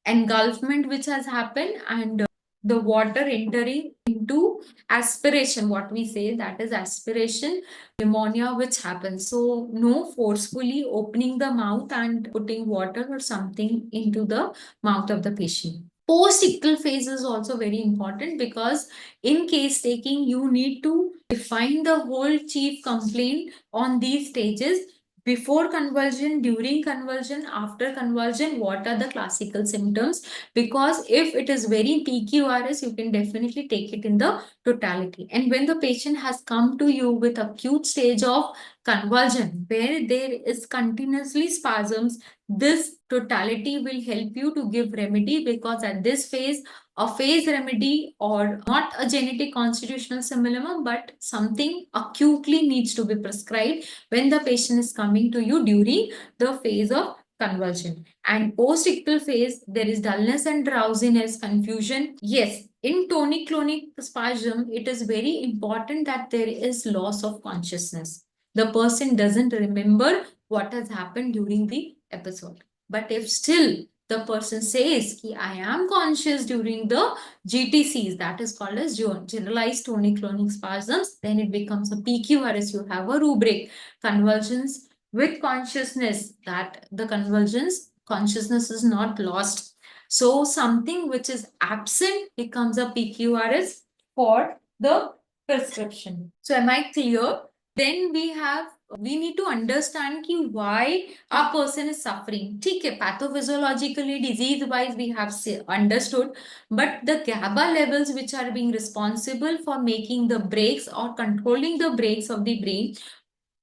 engulfment which has happened. And the water entering into aspiration, what we say, that is aspiration pneumonia, which happens. So no forcefully opening the mouth and putting water or something into the mouth of the patient. Post-ictal phase is also very important, because in case taking, you need to define the whole chief complaint on these stages: before convulsion, during convulsion, after convulsion, what are the classical symptoms? Because if it is very PQRS, you can definitely take it in the totality. And when the patient has come to you with acute stage of convulsion, where there is continuously spasms, this totality will help you to give remedy, because at this phase, a phase remedy, or not a genetic constitutional simillimum, but something acutely needs to be prescribed when the patient is coming to you during the phase of convulsion. And post-ictal phase, there is dullness and drowsiness, confusion. Yes, in tonic-clonic spasm, it is very important that there is loss of consciousness. The person doesn't remember what has happened during the episode. But if still the person says, I am conscious during the GTCs, that is called as generalized tonic-clonic spasms, then it becomes a PQRS. You have a rubric. Convulsions with consciousness, that the convulsions, consciousness is not lost. So something which is absent becomes a PQRS for the prescription. So am I clear? Then we need to understand ki why a person is suffering. Okay, pathophysiologically, disease-wise, we have understood, but the GABA levels which are being responsible for making the brakes or controlling the brakes of the brain,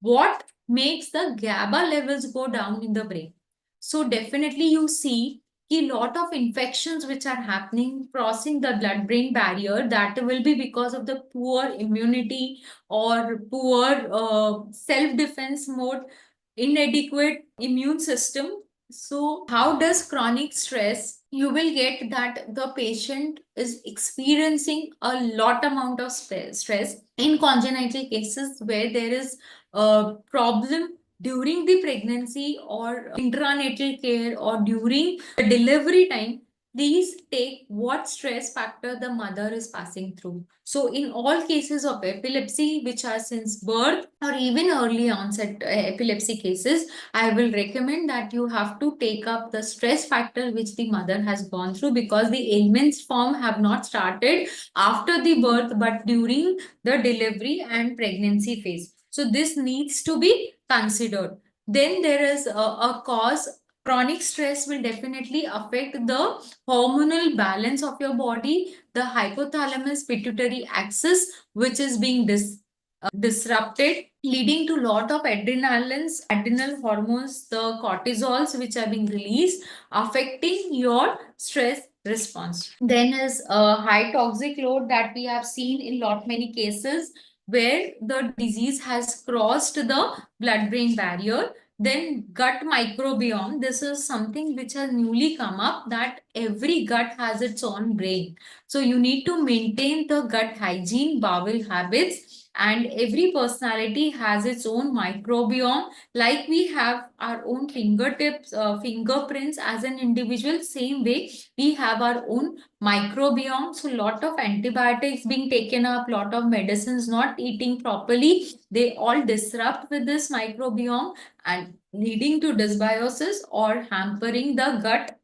what makes the GABA levels go down in the brain? So definitely you see a lot of infections which are happening crossing the blood-brain barrier, that will be because of the poor immunity or poor self-defense mode, inadequate immune system. So how does chronic stress? You will get that the patient is experiencing a lot amount of stress in congenital cases, where there is a problem during the pregnancy or intranatal care or during the delivery time. These take what stress factor the mother is passing through. So in all cases of epilepsy, which are since birth or even early onset epilepsy cases, I will recommend that you have to take up the stress factor which the mother has gone through, because the ailments form have not started after the birth, but during the delivery and pregnancy phase. So this needs to be considered. Then there is a cause. Chronic stress will definitely affect the hormonal balance of your body, the hypothalamus pituitary axis, which is being disrupted, leading to lot of adrenalins, adrenal hormones, the cortisols which are being released, affecting your stress response. Then is a high toxic load that we have seen in lot many cases, where the disease has crossed the blood-brain barrier. Then gut microbiome, this is something which has newly come up, that every gut has its own brain. So you need to maintain the gut hygiene, bowel habits, and every personality has its own microbiome. Like we have our own fingertips, fingerprints as an individual, same way we have our own microbiome. So lot of antibiotics being taken up, lot of medicines not eating properly, they all disrupt with this microbiome and leading to dysbiosis or hampering the gut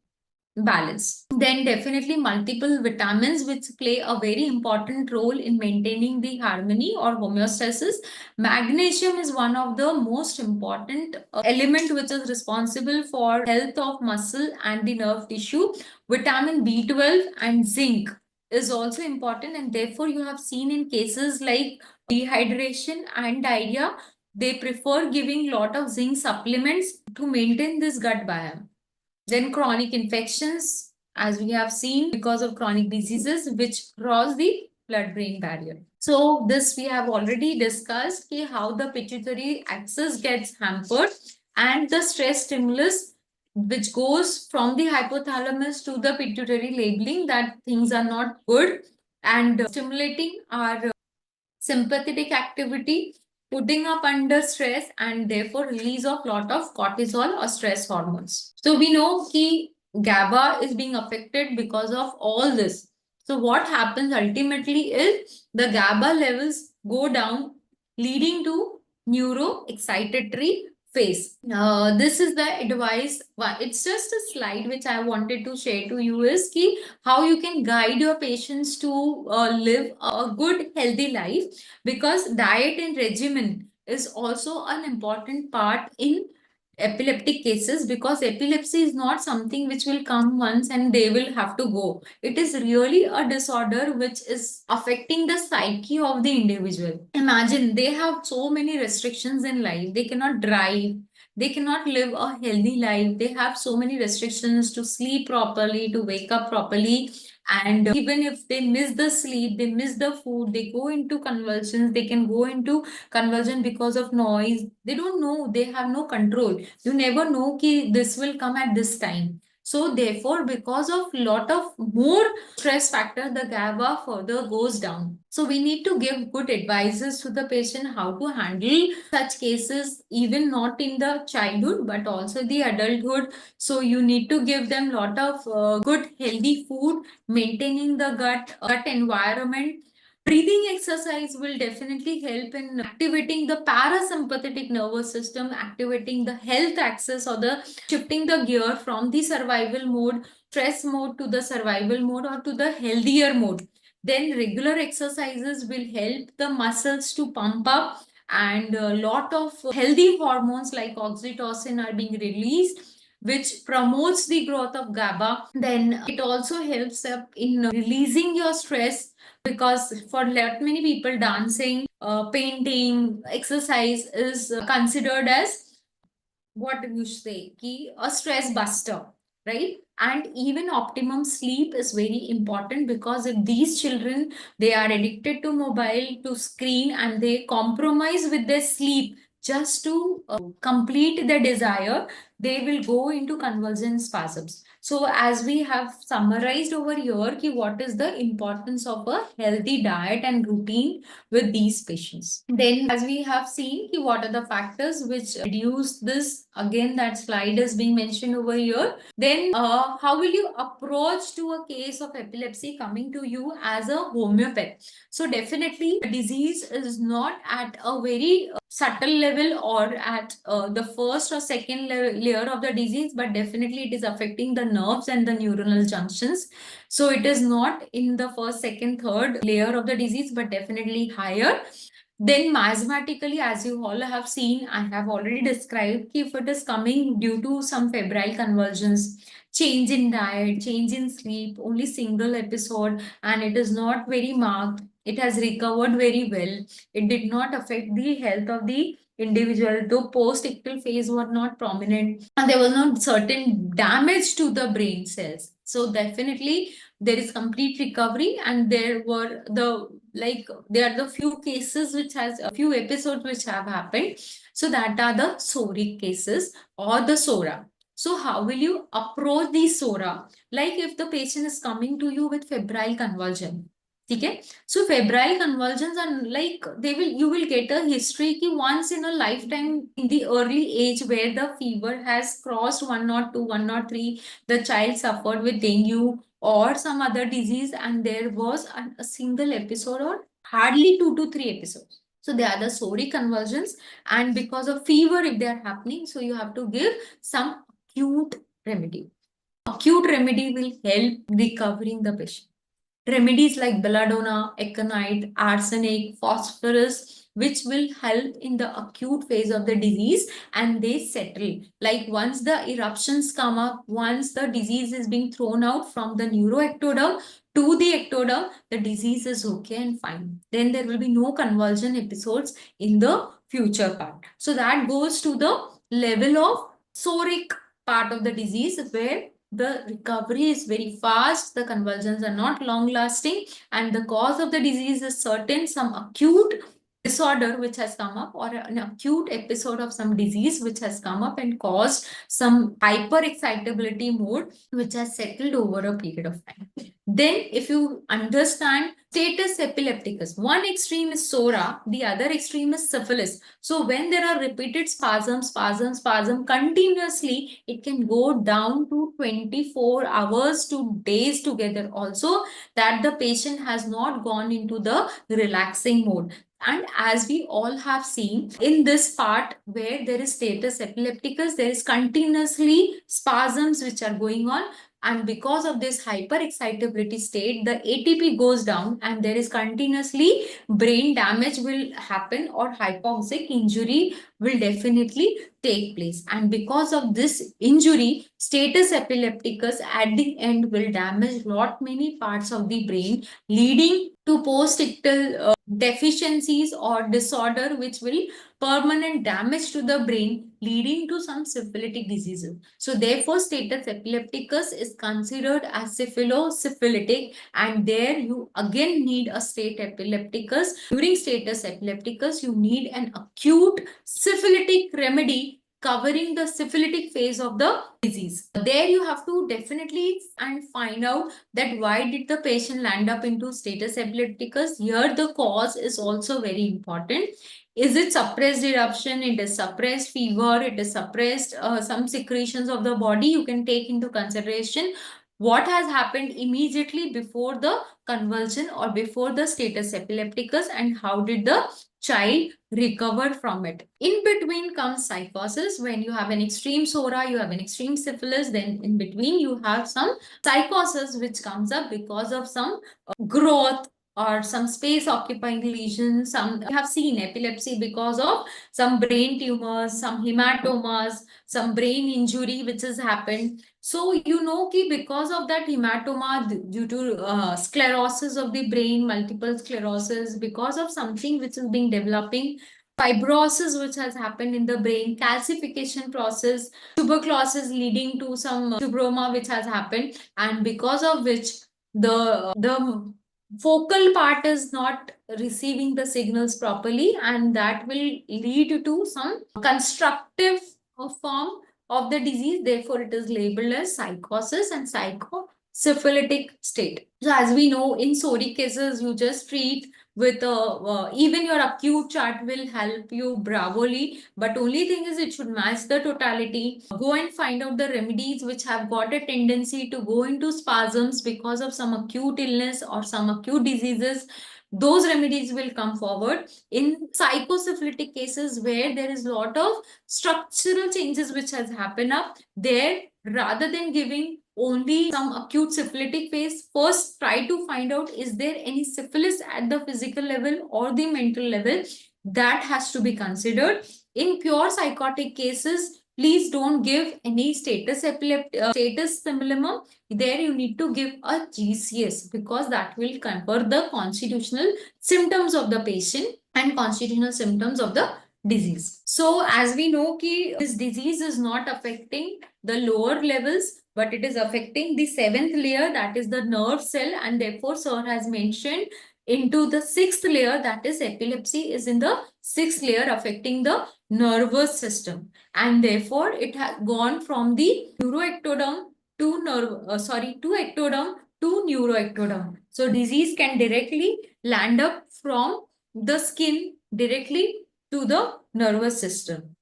balance. Then definitely multiple vitamins which play a very important role in maintaining the harmony or homeostasis. Magnesium is one of the most important element which is responsible for health of muscle and the nerve tissue. Vitamin B12 and zinc is also important, and therefore you have seen in cases like dehydration and diarrhea, they prefer giving lot of zinc supplements to maintain this gut biome. Then chronic infections, as we have seen, because of chronic diseases which cross the blood-brain barrier. So this we have already discussed, how the pituitary axis gets hampered, and the stress stimulus which goes from the hypothalamus to the pituitary, labeling that things are not good, and stimulating our sympathetic activity, putting up under stress, and therefore release of lot of cortisol or stress hormones. So we know that GABA is being affected because of all this. So what happens ultimately is the GABA levels go down, leading to neuroexcitatory phase. This is the advice. It's just a slide which I wanted to share to you is ki how you can guide your patients to live a good healthy life, because diet and regimen is also an important part in epileptic cases, because epilepsy is not something which will come once and they will have to go. It is really a disorder which is affecting the psyche of the individual. Imagine they have so many restrictions in life. They cannot drive, they cannot live a healthy life. They have so many restrictions to sleep properly, to wake up properly. And even if they miss the sleep, they miss the food, they go into convulsions, they can go into conversion because of noise. They don't know, they have no control. You never know ki this will come at this time. So therefore, because of lot of more stress factor, the GABA further goes down. So we need to give good advices to the patient how to handle such cases, even not in the childhood but also the adulthood. So you need to give them lot of good healthy food, maintaining the gut environment. Breathing exercise will definitely help in activating the parasympathetic nervous system, activating the health axis, or the shifting the gear from the survival mode, stress mode, to the survival mode or to the healthier mode. Then regular exercises will help the muscles to pump up, and a lot of healthy hormones like oxytocin are being released, which promotes the growth of GABA. Then it also helps up in releasing your stress, because for lot many people dancing, painting, exercise is considered as what you say ki a stress buster, right? And even optimum sleep is very important, because if these children, they are addicted to mobile, to screen, and they compromise with their sleep just to complete their desire, they will go into convulsion spasms. So as we have summarized over here ki what is the importance of a healthy diet and routine with these patients. Then, as we have seen, what are the factors which reduce this? Again, that slide is being mentioned over here. Then, how will you approach to a case of epilepsy coming to you as a homeopath? So, definitely, the disease is not at a very subtle level or at the first or second layer of the disease, but definitely it is affecting the nerves and the neuronal junctions. So it is not in the first, second, third layer of the disease, but definitely higher. Then mathematically, as you all have seen, I have already described, if it is coming due to some febrile convulsions, change in diet, change in sleep, only single episode, and it is not very marked, it has recovered very well, it did not affect the health of the individual, though post-ictal phase were not prominent, and there was not certain damage to the brain cells. So definitely there is complete recovery, and there were the like there are the few cases which has a few episodes which have happened. So that are the soric cases or the SORA. So how will you approach the SORA? Like if the patient is coming to you with febrile convulsion. Okay, so febrile convulsions are like you will get a history ki once in a lifetime in the early age where the fever has crossed 102, 103, the child suffered with dengue or some other disease, and there was a single episode or hardly 2 to 3 episodes. So they are the soric convulsions, and because of fever, if they are happening, so you have to give some acute remedy. Acute remedy will help recovering the patient. Remedies like belladonna, aconite, arsenic, phosphorus, which will help in the acute phase of the disease, and they settle. Like once the eruptions come up, once the disease is being thrown out from the neuroectoderm to the ectoderm, the disease is okay and fine. Then there will be no convulsion episodes in the future part. So that goes to the level of soric part of the disease, where the recovery is very fast, the convulsions are not long lasting, and the cause of the disease is certain, some acute disorder which has come up, or an acute episode of some disease which has come up and caused some hyper excitability mode which has settled over a period of time. Then if you understand status epilepticus, one extreme is SORA, the other extreme is syphilis. So when there are repeated spasm continuously, it can go down to 24 hours to days together also, that the patient has not gone into the relaxing mode. And as we all have seen in this part where there is status epilepticus, there is continuously spasms which are going on. And because of this hyperexcitability state, the ATP goes down and there is continuously brain damage will happen, or hypoxic injury will definitely take place. And because of this injury, status epilepticus at the end will damage lot many parts of the brain, leading to post-ictal deficiencies or disorder which will permanent damage to the brain, leading to some syphilitic diseases. So therefore status epilepticus is considered as syphilitic, and there you again need a state epilepticus. During status epilepticus you need an acute syphilitic remedy covering the syphilitic phase of the disease. There you have to definitely and find out that why did the patient land up into status epilepticus. Here the cause is also very important. Is it suppressed eruption? It is suppressed fever. It is suppressed some secretions of the body. You can take into consideration what has happened immediately before the convulsion or before the status epilepticus, and how did the child recover from it. In between comes psychosis. When you have an extreme SORA, you have an extreme syphilis, then in between you have some psychosis which comes up because of some growth or some space occupying lesions. Some we have seen epilepsy because of some brain tumors, some hematomas, some brain injury which has happened. So you know ki because of that hematoma due to sclerosis of the brain, multiple sclerosis, because of something which is being developing, fibrosis which has happened in the brain, calcification process, tuberculosis leading to some tuberoma which has happened, and because of which the focal part is not receiving the signals properly, and that will lead to some constructive form of the disease. Therefore it is labeled as psychosis and psychosyphilitic state. So as we know, in SORI cases you just treat with even your acute chart will help you bravely, but only thing is it should match the totality. Go and find out the remedies which have got a tendency to go into spasms because of some acute illness or some acute diseases. Those remedies will come forward. In psychosyphilitic cases where there is a lot of structural changes which has happened up there, rather than giving only some acute syphilitic phase, first try to find out is there any syphilis at the physical level or the mental level. That has to be considered. In pure psychotic cases, please don't give any status symptomum. There you need to give a GCS because that will cover the constitutional symptoms of the patient and constitutional symptoms of the disease. So as we know ki this disease is not affecting the lower levels, but it is affecting the seventh layer, that is the nerve cell, and therefore sir has mentioned into the sixth layer, that is epilepsy is in the sixth layer affecting the nervous system, and therefore it has gone from the neuroectoderm to ectoderm to neuroectoderm. So disease can directly land up from the skin directly to the nervous system.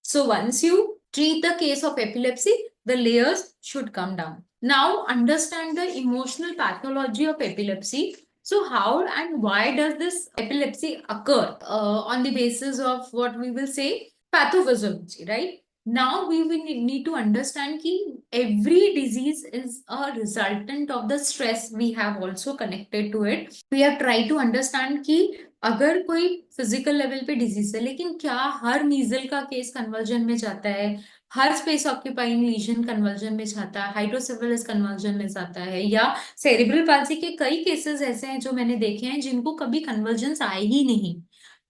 So once you treat the case of epilepsy, the layers should come down. Now understand the emotional pathology of epilepsy. So how and why does this epilepsy occur on the basis of what we will say pathophysiology, right? Now we will need to understand that every disease is a resultant of the stress. We have also connected to it. We have tried to understand कि अगर कोई physical level पे disease है, लेकिन क्या हर मीजल का case conversion में जाता है, हर स्पेस ऑक्यूपाइंग लीजन कन्वर्जन में जाता है, हाइड्रोसेफेलस कन्वर्जन में जाता है, या सेरिब्रल पाल्सी के कई केसेस ऐसे हैं जो मैंने देखे हैं जिनको कभी कन्वर्जन आए ही नहीं.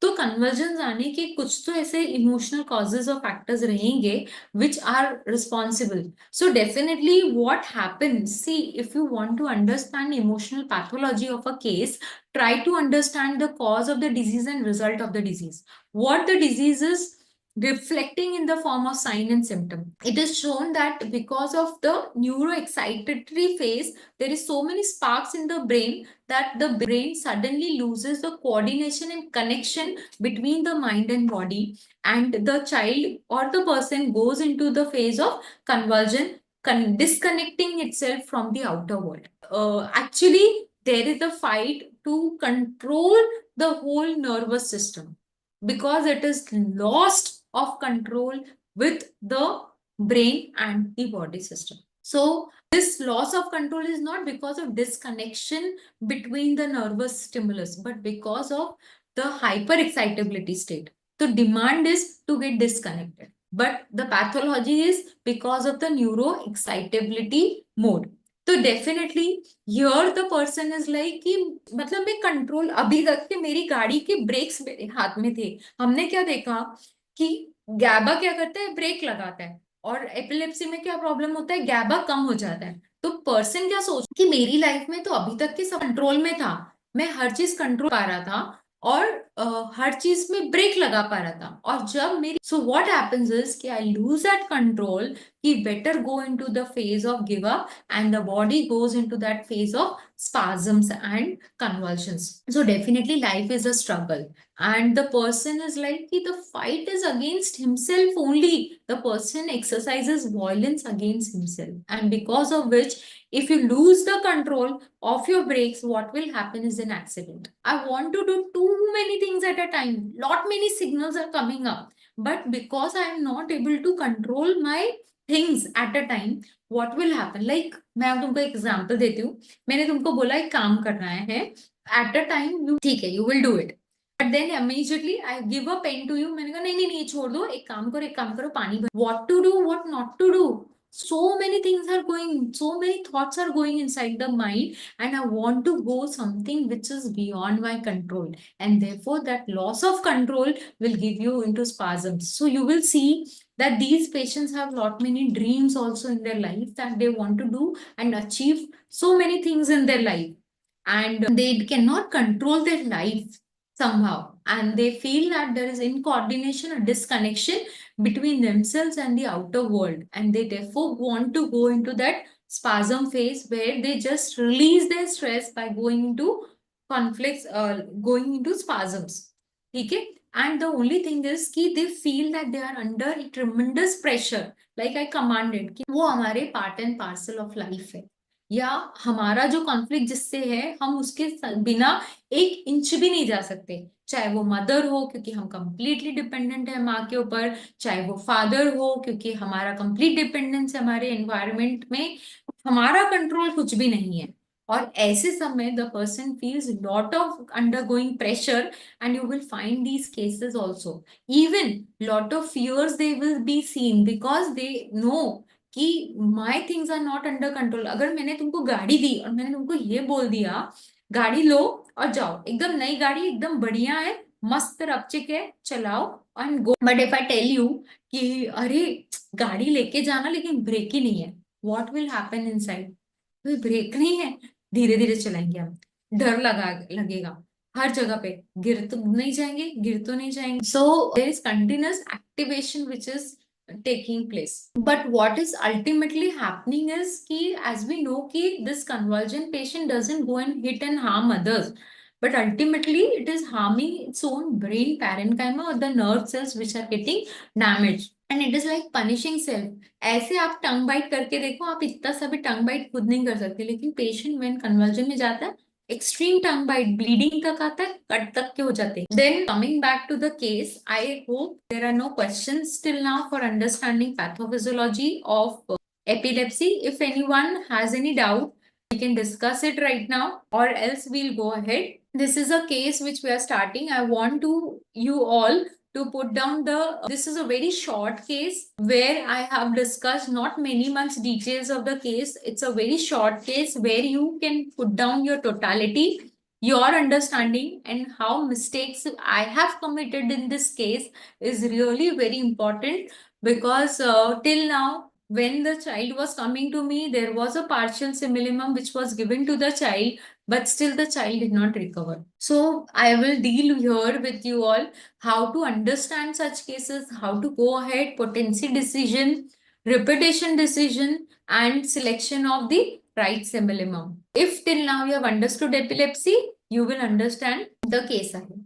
तो कन्वर्जन आने के कुछ तो ऐसे इमोशनल कॉजेज और फैक्टर्स रहेंगे which are responsible. So definitely what happens, see, if you want to understand emotional pathology of a case, try to understand the cause of the disease and result of the disease, what the disease is reflecting in the form of sign and symptom. It is shown that because of the neuroexcitatory phase, there is so many sparks in the brain that the brain suddenly loses the coordination and connection between the mind and body, and the child or the person goes into the phase of convulsion, disconnecting itself from the outer world. Actually, there is a fight to control the whole nervous system because it is lost of control with the brain and the body system. So this loss of control is not because of disconnection between the nervous stimulus, but because of the hyperexcitability state. The demand is to get disconnected, but the pathology is because of the neuroexcitability mode. तो definitely here the person is like कि मतलब मैं control, अभी तक के मेरी गाड़ी के ब्रेक्स मेरे हाथ में थे, हमने क्या देखा कि गैबा क्या करता है, ब्रेक लगाता है, और एपिलेप्सी में क्या प्रॉब्लम होता है, गैबा कम हो जाता है। तो पर्सन क्या सोच कि मेरी लाइफ में तो अभी तक के सब कंट्रोल में था, मैं हर चीज कंट्रोल पा रहा था, और हर चीज में ब्रेक लगा पा रहा था, और जब मेरी सो व्हाट हैपेंस इज कि आई लूज दैट कंट्रोल, कि better go into the phase of give up, and the body goes into that phase of spasms and convulsions. So definitely life is a struggle, and the person is like the fight is against himself only. The person exercises violence against himself, and because of which, if you lose the control of your brakes, what will happen is an accident. I want to do too many things at a time, lot many signals are coming up, but because I am not able to control my things at a time, what will happen, like मैं तुमको example देती हूँ, मैंने तुमको बोला एक काम करना है, एट अ टाइम यू ठीक है, you will do it, but then immediately I give a pen to you, मैंने कहा नहीं नहीं नहीं छोड़ दो, एक काम करो, एक काम करो, पानी भर, what to do what not to do, so many things are going, so many thoughts are going inside the mind, and I want to go something which is beyond my control, and therefore that loss of control will give you into spasms. So you will see that these patients have lot many dreams also in their life that they want to do and achieve so many things in their life, and they cannot control their life somehow, and they feel that there is incoordination or disconnection between themselves and the outer world, and they therefore want to go into that spasm phase where they just release their stress by going into conflicts, going into spasms. Okay, and the only thing is कि they feel that they are under tremendous pressure, like I commanded कि वो हमारे part and parcel of life है, या हमारा जो conflict जिससे है हम उसके बिना एक इंच भी नहीं जा सकते, चाहे वो मदर हो क्योंकि हम कंप्लीटली डिपेंडेंट है माँ के ऊपर, चाहे वो फादर हो क्योंकि हमारा कंप्लीट डिपेंडेंस है हमारे एनवायरमेंट में, हमारा कंट्रोल कुछ भी नहीं है, और ऐसे समय the person feels lot of undergoing pressure, and you will find these cases also, even lot of fears they will be seen because they know कि my things are not under control. अगर मैंने तुमको गाड़ी दी और मैंने तुमको ये बोल दिया गाड़ी लो और जाओ, एकदम नई गाड़ी एकदम बढ़िया है, मस्त रपचिक है, चलाओ and go, but if I tell you कि अरे गाड़ी लेके जाना लेकिन ब्रेक ही नहीं है, व्हाट विल हैपन इनसाइड, कोई ब्रेक नहीं है, धीरे धीरे चलाएंगे हम, डर लगेगा हर जगह पे, गिर तो नहीं जाएंगे, गिर तो नहीं जाएंगे, so there is continuous activation which is taking place. But what is ultimately happening is ki, as we know ki this convulsion patient doesn't go and hit and harm others, but ultimately it is harming its own brain parenchyma or the nerve cells which are getting damaged, and it is like punishing self. ऐसे आप टंग bite करके देखो, आप इतना सा भी टंग bite खुद नहीं कर सकते, लेकिन पेशेंट व्हेन कन्वर्जन में जाता है एक्सट्रीम टंग बाइट, ब्लीडिंग तक आता है, कट तक के हो जाते हैं। Then coming back to the case, I hope there are no questions till now for understanding pathophysiology of epilepsy. If anyone has any doubt, we can discuss it right now, or else we'll go ahead. This is a case which we are starting. I want to you all to put down the, this is a very short case where I have discussed not many much details of the case. It's a very short case where you can put down your totality your understanding and how mistakes I have committed in this case is really very important, because till now, when the child was coming to me, there was a partial simillimum which was given to the child, but still the child did not recover. So I will deal here with you all how to understand such cases, how to go ahead, potency decision, repetition decision, and selection of the right simillimum. If till now you have understood epilepsy, you will understand the case ahead.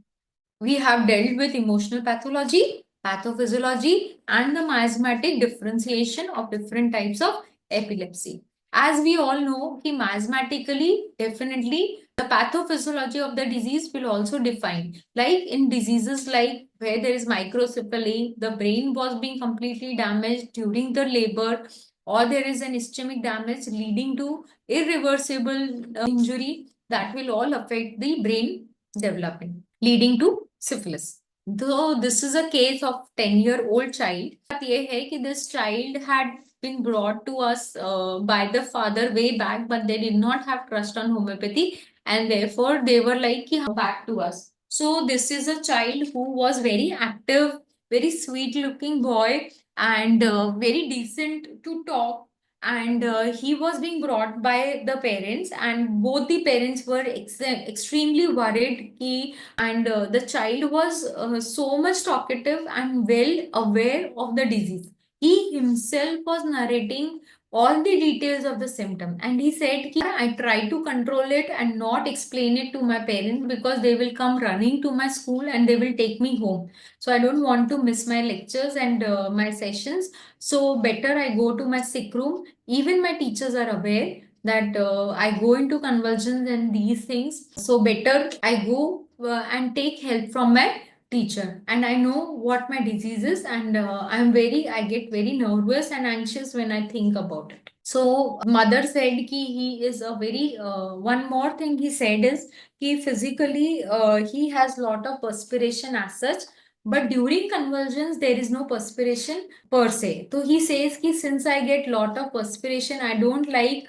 We have dealt with emotional pathology, pathophysiology, and the miasmatic differentiation of different types of epilepsy. As we all know, कि miasmatically, definitely, the pathophysiology of the disease will also define. Like in diseases like where there is microcephaly, the brain was being completely damaged during the labor, or there is an ischemic damage leading to irreversible injury, that will all affect the brain development, leading to syphilis. Though this is a case of 10-year-old child, बात ये है कि this child had been brought to us by the father way back, but they did not have trust on homeopathy, and therefore they were like कि back to us. So this is a child who was very active, very sweet looking boy, and very decent to talk, and he was being brought by the parents, and both the parents were extremely worried ki, and the child was so much talkative and well aware of the disease. He himself was narrating all the details of the symptom, and he said ki, I try to control it and not explain it to my parents, because they will come running to my school and they will take me home. So I don't want to miss my lectures and my sessions. So better I go to my sick room. Even my teachers are aware that I go into convulsions and these things. So better I go and take help from my teacher. And I know what my disease is, and I get very nervous and anxious when I think about it. So mother said ki he is a very one more thing he said is ki physically he has lot of perspiration as such, but during convulsions there is no perspiration per se. So he says ki since I get lot of perspiration, I don't like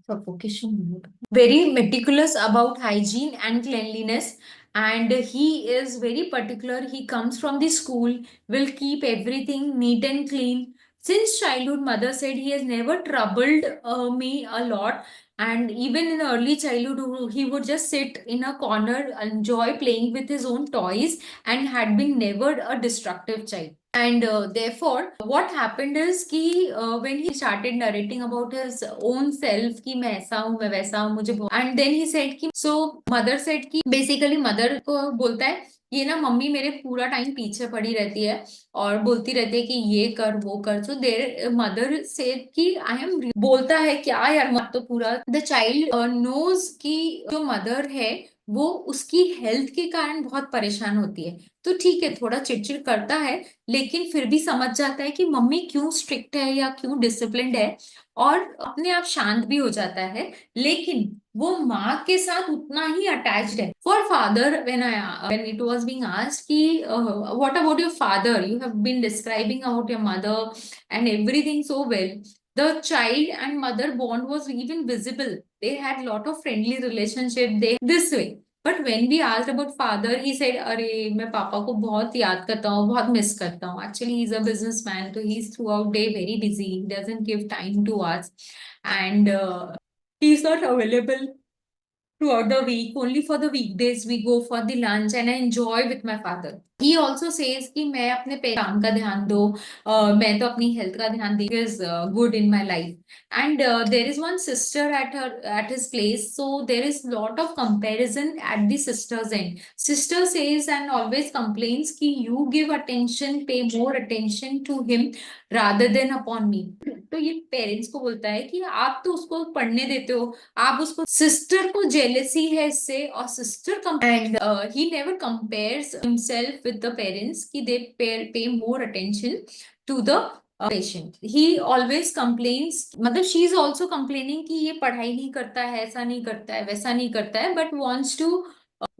suffocation. Very meticulous about hygiene and cleanliness, and he is very particular. He comes from the school, will keep everything neat and clean. Since childhood, mother said he has never troubled me a lot, and even in early childhood, he would just sit in a corner, enjoy playing with his own toys, and had been never a destructive child. And therefore, what happened is कि when he started narrating about his own self कि मैं ऐसा हूँ, मैं वैसा हूँ, मुझे and then he said कि so mother said कि basically mother को बोलता है ये ना मम्मी मेरे पूरा टाइम पीछे पड़ी रहती है और बोलती रहती है कि ये कर वो कर. So their mother said कि I am बोलता है क्या यार मत तो पूरा the child knows कि जो mother है वो उसकी हेल्थ के कारण बहुत परेशान होती है. तो ठीक है थोड़ा चिड़चिड़ करता है, लेकिन फिर भी समझ जाता है कि मम्मी क्यों स्ट्रिक्ट है या क्यों डिसिप्लिन्ड है, और अपने आप शांत भी हो जाता है. लेकिन वो माँ के साथ उतना ही अटैच्ड है. For father when it was being asked कि what about your father, you have been describing about your mother and everything so well, the child and mother bond was even visible. They had lot of friendly relationship, they this way. But when we asked about father, he said, अरे मैं पापा को बहुत याद करता हूँ, बहुत miss करता हूँ. Actually, he's a businessman, so he's throughout day very busy. He doesn't give time to us, and he's not available throughout the week. Only for the weekdays we go for the lunch, and I enjoy with my father. He also says कि मैं अपने काम का ध्यान दो, मैं तो अपनी हेल्थ का ध्यान दे is good in my life. And there is one sister at his place, so there is lot of comparison at the sister's end. Sister says and always complains कि you give attention, pay more attention to him rather than upon me. तो ये parents को बोलता है कि आप तो उसको पढ़ने देते हो, आप उसको. सिस्टर को जेलेसी है इससे, और sister and he never compares himself with the parents कि they pay more attention to the patient. He always complains, मतलब शी इज ऑल्सो कंप्लेनिंग कि ये पढ़ाई नहीं करता है, ऐसा नहीं करता है, वैसा नहीं करता है, but wants to,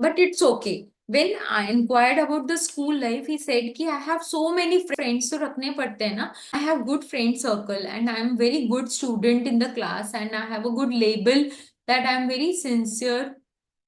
but it's okay. When I inquired about the school life, he said कि I have so many friends, तो रखने पड़ते हैं ना. I have good friend circle and I am very good student in the class and I have a good label that I am very sincere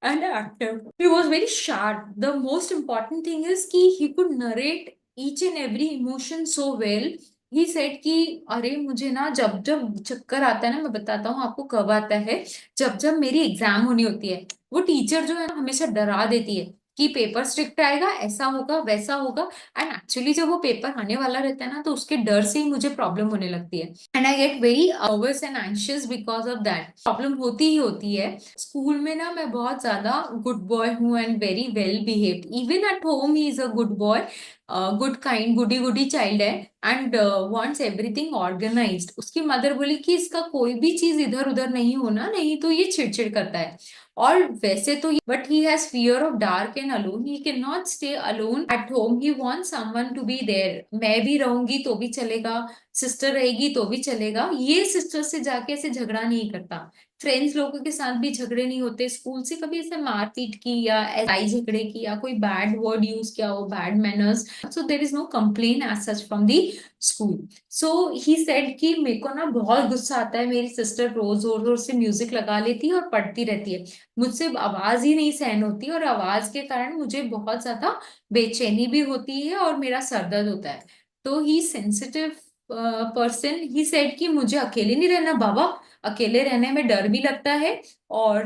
and active. He was very sharp. The most important thing is कि he could narrate each and every emotion so well. He said कि अरे मुझे ना जब जब चक्कर आता है ना, मैं बताता हूँ आपको कब आता है। जब जब मेरी एग्जाम होनी होती है, वो टीचर जो है ना हमेशा डरा देती है कि पेपर स्ट्रिक्ट आएगा, ऐसा होगा वैसा होगा। एंड एक्चुअली जब वो पेपर आने वाला रहता है ना, तो उसके डर से ही मुझे प्रॉब्लम होने लगती है। And I get very nervous and anxious because of that. Problem होती ही होती है। स्कूल में ना मैं बहुत ज्यादा गुड बॉय हूँ and very well behaved. Even at home he is a good boy, good kind goody goody child है एंड वांट्स एवरीथिंग ऑर्गेनाइज्ड। उसकी मदर बोली कि इसका कोई भी चीज इधर उधर नहीं होना, नहीं तो ये चिड़चिड़ करता है। और वैसे तो but he has fear of dark and alone, he can not stay alone at home, he wants someone to be there. मैं भी रहूंगी तो भी चलेगा, सिस्टर रहेगी तो भी चलेगा, ये सिस्टर से जाके ऐसे झगड़ा नहीं करता। फ्रेंड्स लोगों के साथ भी झगड़े नहीं होते, स्कूल से कभी ऐसे मारपीट की या लड़ाई झगड़े की या कोई बैड वर्ड यूज किया हो, bad manners, so there is no complain as such from the school. So he said कि मेरे को ना बहुत गुस्सा आता है, मेरी सिस्टर रोज जोर जोर से म्यूजिक लगा लेती है और पढ़ती रहती है, मुझसे आवाज ही नहीं सहन होती, और आवाज के कारण मुझे बहुत ज्यादा बेचैनी भी होती है और मेरा सर दर्द होता है। तो ही सेंसिटिव पर्सन, ही सेड कि मुझे अकेले नहीं रहना बाबा, अकेले रहने में डर भी लगता है और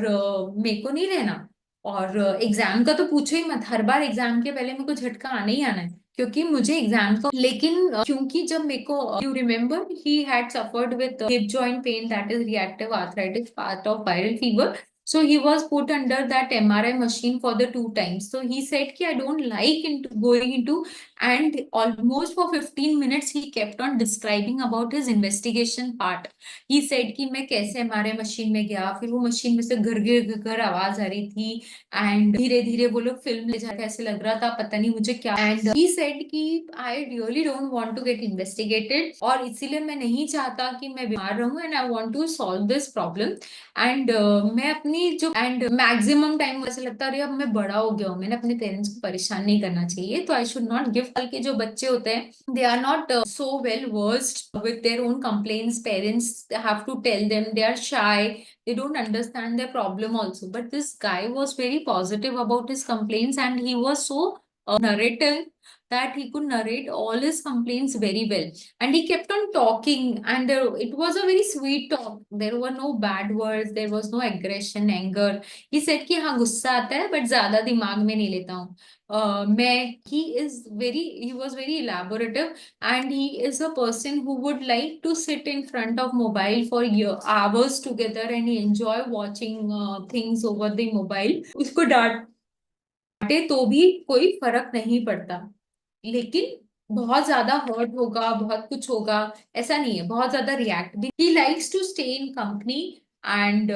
मेरे को नहीं रहना। और एग्जाम का तो पूछो ही मत, हर बार एग्जाम के पहले मेरे को झटका आने ही आना है, क्योंकि मुझे एग्जाम का। लेकिन क्योंकि जब मेरे को, you remember he had suffered with hip joint pain that is reactive arthritis part of viral fever, so he was put under that MRI machine for the 2 times. So he said कि I don't like into going into, and almost for 15 minutes he kept on describing about his investigation part. He said कि मैं कैसे MRI machine में गया, फिर वो machine में से घर घर घर आवाज आ रही थी, एंड धीरे धीरे वो लोग फिल्म ले जाते ऐसे लग रहा था पता नहीं मुझे क्या। एंड ही सेड कि I really don't want to get investigated, और इसीलिए मैं नहीं चाहता कि मैं बीमार रहूं, and I want to solve this problem. And मैं अपनी जो एंड मैक्सिमम टाइम ऐसा लगता है अरे अब मैं बड़ा हो गया हूँ, मैंने अपने पेरेंट्स को परेशान नहीं करना चाहिए, तो आई शुड नॉट गिव। कल के जो बच्चे होते हैं they are not so well versed with their own complaints, parents have to tell them, they are shy, they don't understand their problem also. But this guy was very positive about his complaints, and he was so narrative that he could narrate all his complaints very well, and he kept on talking, and it was a very sweet talk, there were no bad words, there was no aggression, anger. He said कि हाँ गुस्सा आता है but ज्यादा दिमाग में नहीं लेता हूँ। मैं he is very, he was very elaborative, and he is a person who would like to sit in front of mobile for hours together, and he enjoy watching things over the mobile। उसको डांटे तो भी कोई फर्क नहीं पड़ता, लेकिन बहुत ज्यादा हर्ट होगा, बहुत कुछ होगा, ऐसा नहीं है, बहुत ज्यादा रिएक्ट भी। He likes to stay in company, and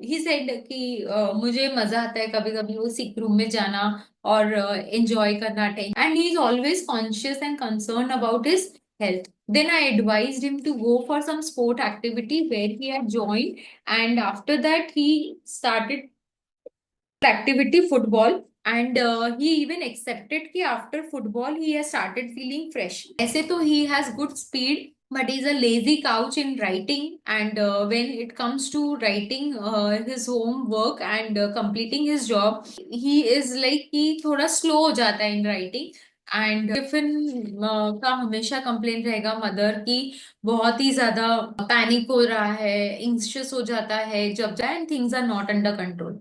he said कि मुझे मजा आता है कभी कभी वो सिक रूम में जाना और एंजॉय करना time, and he is always conscious and concern about his health. Then I advised him to go for some sport activity where he had joined, and after that he started activity football, and he even accepted कि after football he has started feeling fresh. ऐसे तो he has good speed, but he's a lazy couch in writing, and when it comes to writing his homework and completing his job, he is like कि थोड़ा slow हो जाता है in writing. And tiffin का हमेशा complain रहेगा mother की, बहुत ही ज्यादा पैनिक हो रहा है, एंग्शियस हो जाता है जब and things are not under control.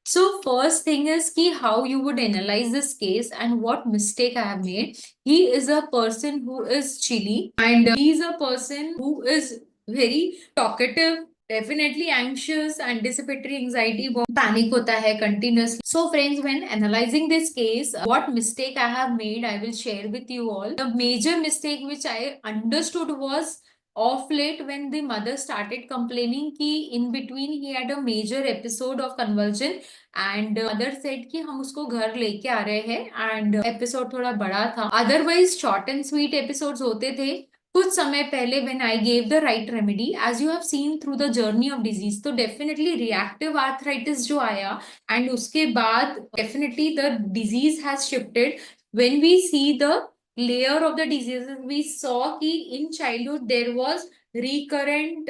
So first thing is ki how you would analyze this case and what mistake I have made. He is a person who is chilly, and he is a person who is very talkative, definitely anxious, anticipatory anxiety, panic hota hai continuously. So friends, when analyzing this case, what mistake I have made, I will share with you all. The major mistake which I understood was of late when the mother started complaining ki in between he had a major episode of convulsion, and mother said कि हम उसको घर लेके आ रहे हैं, and episode थोड़ा बड़ा था, otherwise short and sweet episodes होते थे। कुछ समय पहले when I gave the right remedy, as you have seen through the journey of disease, तो डेफिनेटली रिएक्टिव आर्थराइटिस जो आया, एंड उसके बाद definitely the disease has shifted. When we see the layer of the diseases, we saw कि in childhood there was recurrent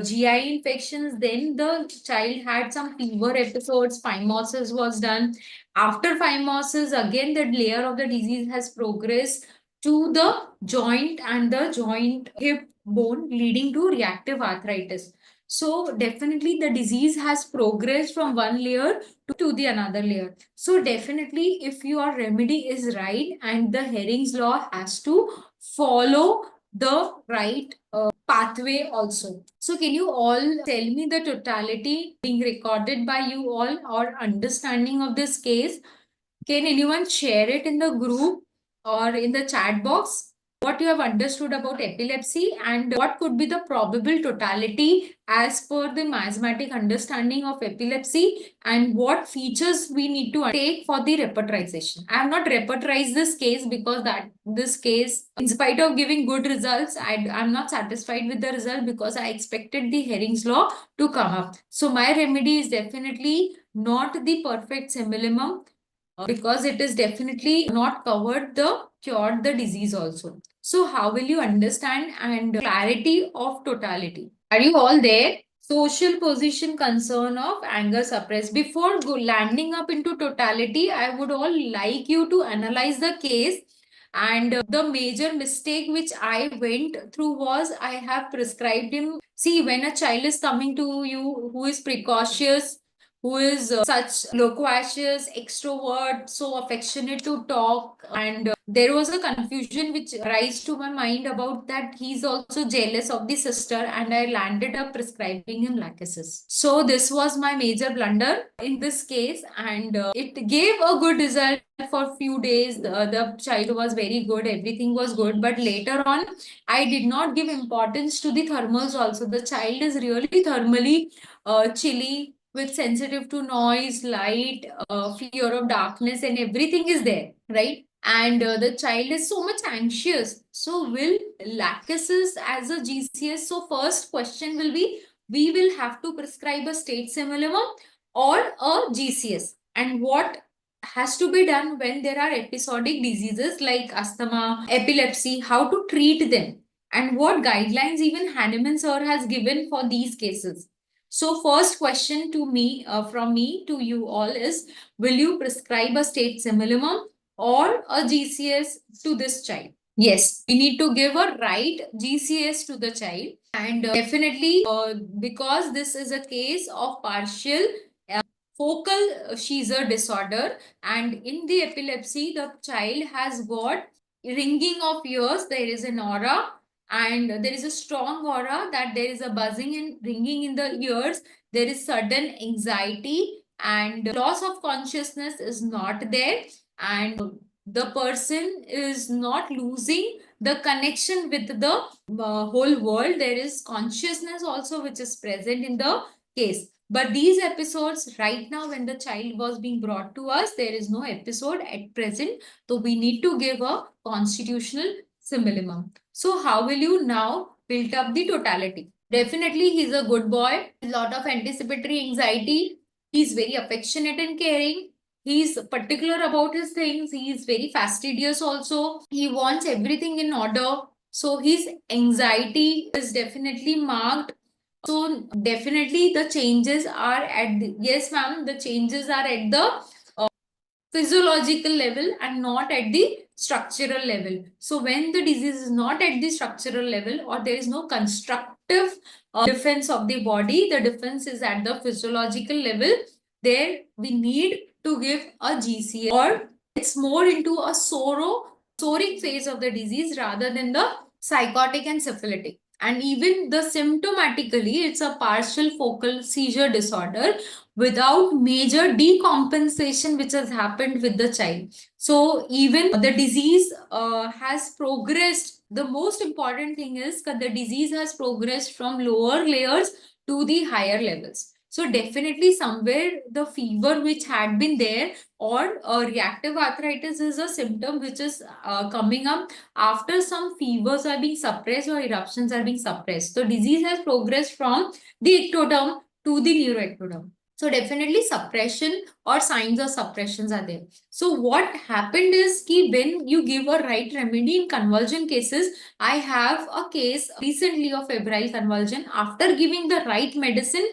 GI infections. Then the child had some fever episodes. Phimosis was done. After phimosis, again the layer of the disease has progressed to the joint and the joint hip bone, leading to reactive arthritis. So definitely the disease has progressed from one layer to the another layer. So definitely, if your remedy is right and the Hering's law has to follow the right pathway also. So can you all tell me the totality being recorded by you all or understanding of this case? Can anyone share it in the group or in the chat box? What you have understood about epilepsy and what could be the probable totality as per the mathematic understanding of epilepsy, and what features we need to take for the repertorization. I have not repertorized this case because that this case, in spite of giving good results, I'm not satisfied with the result because I expected the Hering's law to come up. So my remedy is definitely not the perfect simillimum, because it is definitely not covered the cured the disease also. So how will you understand and clarity of totality? Are you all there? Social position concern of anger suppressed. Before landing up into totality, I would all like you to analyze the case. And the major mistake which I went through was I have prescribed him. See, when a child is coming to you who is precautious, who is such loquacious, extrovert, so affectionate to talk. And there was a confusion which arose to my mind about that he's also jealous of the sister, and I landed up prescribing him lachesis. So this was my major blunder in this case, and it gave a good result for few days. The child was very good, everything was good, but later on I did not give importance to the thermals also. The child is really thermally chilly, with sensitive to noise, light, fear of darkness, and everything is there, right? And the child is so much anxious. So will lachesis as a GCS? So first question will be, we will have to prescribe a state simillimum or a GCS. And what has to be done when there are episodic diseases like asthma, epilepsy, how to treat them, and what guidelines even Hahnemann sir has given for these cases. So first question to me, from me to you all is, will you prescribe a state simillimum or a GCS to this child? Yes, we need to give a right GCS to the child. And definitely, because this is a case of partial focal seizure disorder, and in the epilepsy, the child has got ringing of ears, there is an aura, and there is a strong aura that there is a buzzing and ringing in the ears, there is sudden anxiety, and loss of consciousness is not there, and the person is not losing the connection with the whole world. There is consciousness also which is present in the case. But these episodes right now, when the child was being brought to us, there is no episode at present. So we need to give a constitutional simillimum. So how will you now build up the totality? Definitely, he's a good boy. A lot of anticipatory anxiety. He's very affectionate and caring. He's particular about his things. He is very fastidious also. He wants everything in order. So his anxiety is definitely marked. So definitely the changes are at the, yes ma'am, the changes are at the physiological level and not at the structural level. So when the disease is not at the structural level, or there is no constructive defense of the body, the defense is at the physiological level, there we need to give a GCA, or it's more into a soric phase of the disease rather than the psychotic and syphilitic. And even the symptomatically, it's a partial focal seizure disorder without major decompensation which has happened with the child. So even the disease has progressed. The most important thing is that the disease has progressed from lower layers to the higher levels. So definitely somewhere the fever which had been there, or reactive arthritis is a symptom which is coming up after some fevers are being suppressed or eruptions are being suppressed. So disease has progressed from the ectoderm to the neuroectoderm. So definitely suppression or signs of suppressions are there. So what happened is कि when you give a right remedy in convulsion cases, I have a case recently of febrile convulsion. After giving the right medicine,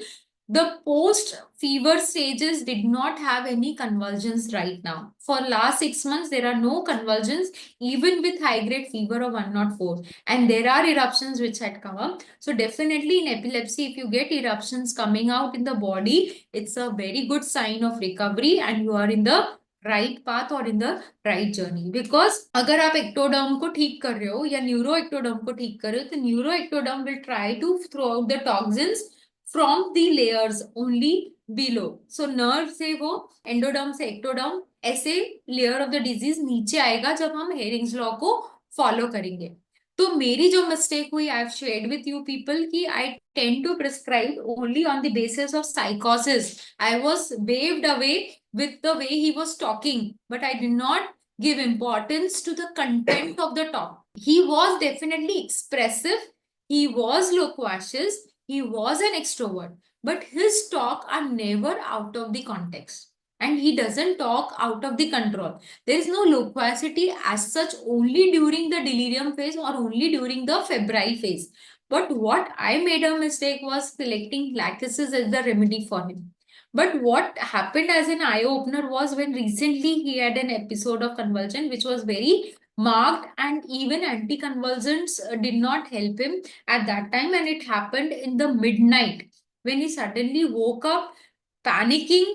the post fever stages did not have any convulsions right now. For last 6 months, there are no convulsions, even with high grade fever of 104. And there are eruptions which had come up. So definitely in epilepsy, if you get eruptions coming out in the body, it's a very good sign of recovery and you are in the right path or in the right journey. Because अगर आप ectoderm को ठीक कर रहे हो या neuro ectoderm को ठीक कर रहे हो, तो neuro ectoderm will try to throw out the toxins from the layers only below. So nerve से वो एंडोडर्म से एक्टोडर्म ऐसे लेयर ऑफ द डिजीज नीचे आएगा जब हम हेरिंग्स लॉ को फॉलो करेंगे. तो मेरी जो मिस्टेक हुई, I have shared with you people कि I tend to prescribe only on the basis of साइकोसिस. I was waved away with the way he was talking, but I did not give importance to the content of the talk. He was definitely expressive, he was loquacious, he was an extrovert, but his talk are never out of the context. And he doesn't talk out of the control. There is no loquacity as such only during the delirium phase or only during the febrile phase. But what I made a mistake was selecting lachesis as the remedy for him. But what happened as an eye opener was when recently he had an episode of convulsion, which was very marked, and even anticonvulsants did not help him at that time. And it happened in the midnight when he suddenly woke up panicking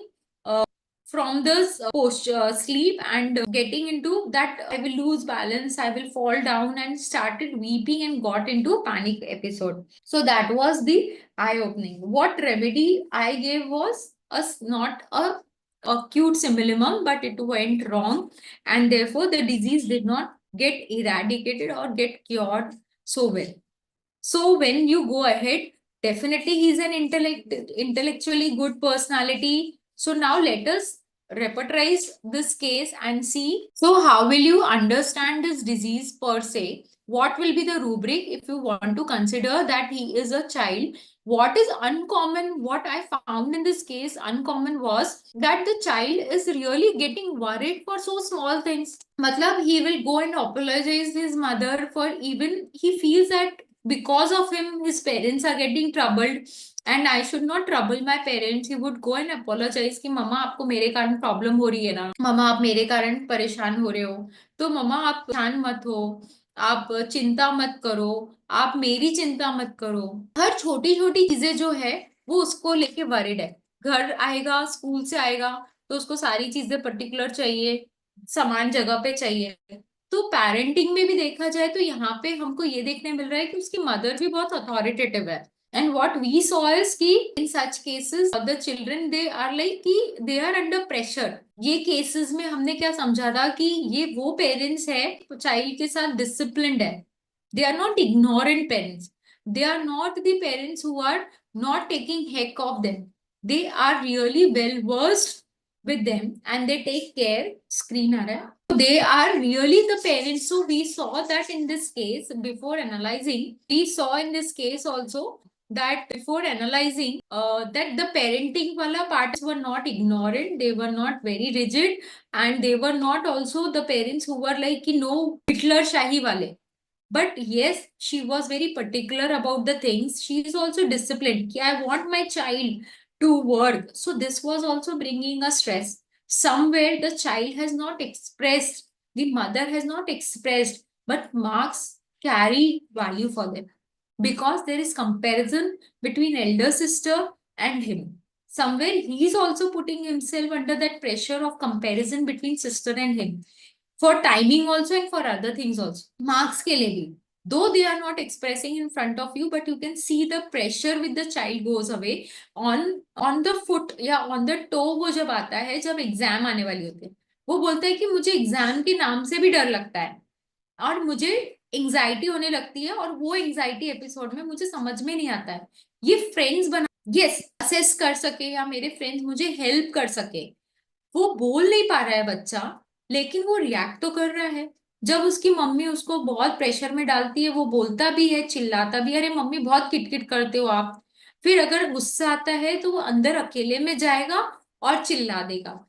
from this post sleep and getting into that I will lose balance, I will fall down, and started weeping and got into panic episode. So that was the eye opening. What remedy I gave was not a acute similimum, but it went wrong, and therefore the disease did not get eradicated or get cured so well. So when you go ahead, definitely he's an intellectually good personality. So now let us repertorize this case and see. So how will you understand this disease per se? What will be the rubric if you want to consider that he is a child? What is uncommon? What I found in this case uncommon was that the child is really getting worried for so small things. Matlab, he will go and apologize his mother for even he feels that because of him his parents are getting troubled and I should not trouble my parents. He would go and apologize कि मम्मा आपको मेरे कारण problem हो रही है ना, मम्मा आप मेरे कारण परेशान हो रहे हो, तो मम्मा आप परेशान मत हो, आप चिंता मत करो, आप मेरी चिंता मत करो. हर छोटी छोटी चीजें जो है वो उसको लेके वरिड है. घर आएगा, स्कूल से आएगा, तो उसको सारी चीजें पर्टिकुलर चाहिए, समान जगह पे चाहिए. तो पेरेंटिंग में भी देखा जाए तो यहाँ पे हमको ये देखने मिल रहा है कि उसकी मदर भी बहुत अथॉरिटेटिव है. And what we saw is कि in such cases the children they are like कि दे आर अंडर प्रेशर. ये केसेस में हमने क्या समझा था कि ये वो पेरेंट्स है चाइल्ड के साथ डिसिप्लिन्ड है. They are not ignorant parents. They are not the parents who are not taking heck of them. They are really well versed with them and they take care. Screen aa raha hai. They are really the parents. So we saw that in this case, before analyzing, we saw in this case also that before analyzing that the parenting wala parts were not ignorant, they were not very rigid, and they were not also the parents who were like ki no Hitler shahi wale. But yes, she was very particular about the things. She is also disciplined. I want my child to work. So this was also bringing a stress. Somewhere the child has not expressed, the mother has not expressed, but marks carry value for them because there is comparison between elder sister and him. Somewhere he is also putting himself under that pressure of comparison between sister and him for timing also and for other things also. Marks के लिए भी, though they are not expressing in front of you, but you can see the pressure with the child goes away on the foot या on the toe. वो जब आता है, जब exam आने वाली होती है, वो बोलता है कि मुझे एग्जाम के नाम से भी डर लगता है और मुझे एंजाइटी होने लगती है, और वो एंजाइटी एपिसोड में मुझे समझ में नहीं आता है ये फ्रेंड्स बना यस असेस कर सके या मेरे फ्रेंड्स मुझे हेल्प कर सके. वो बोल नहीं पा रहा है बच्चा, लेकिन वो रिएक्ट तो कर रहा है. जब उसकी मम्मी उसको बहुत प्रेशर में डालती है, वो बोलता भी है, चिल्लाता भी है, अरे मम्मी बहुत किटकिट करते हो आप, फिर अगर गुस्सा आता है तो वो अंदर अकेले में जाएगा और चिल्ला देगा.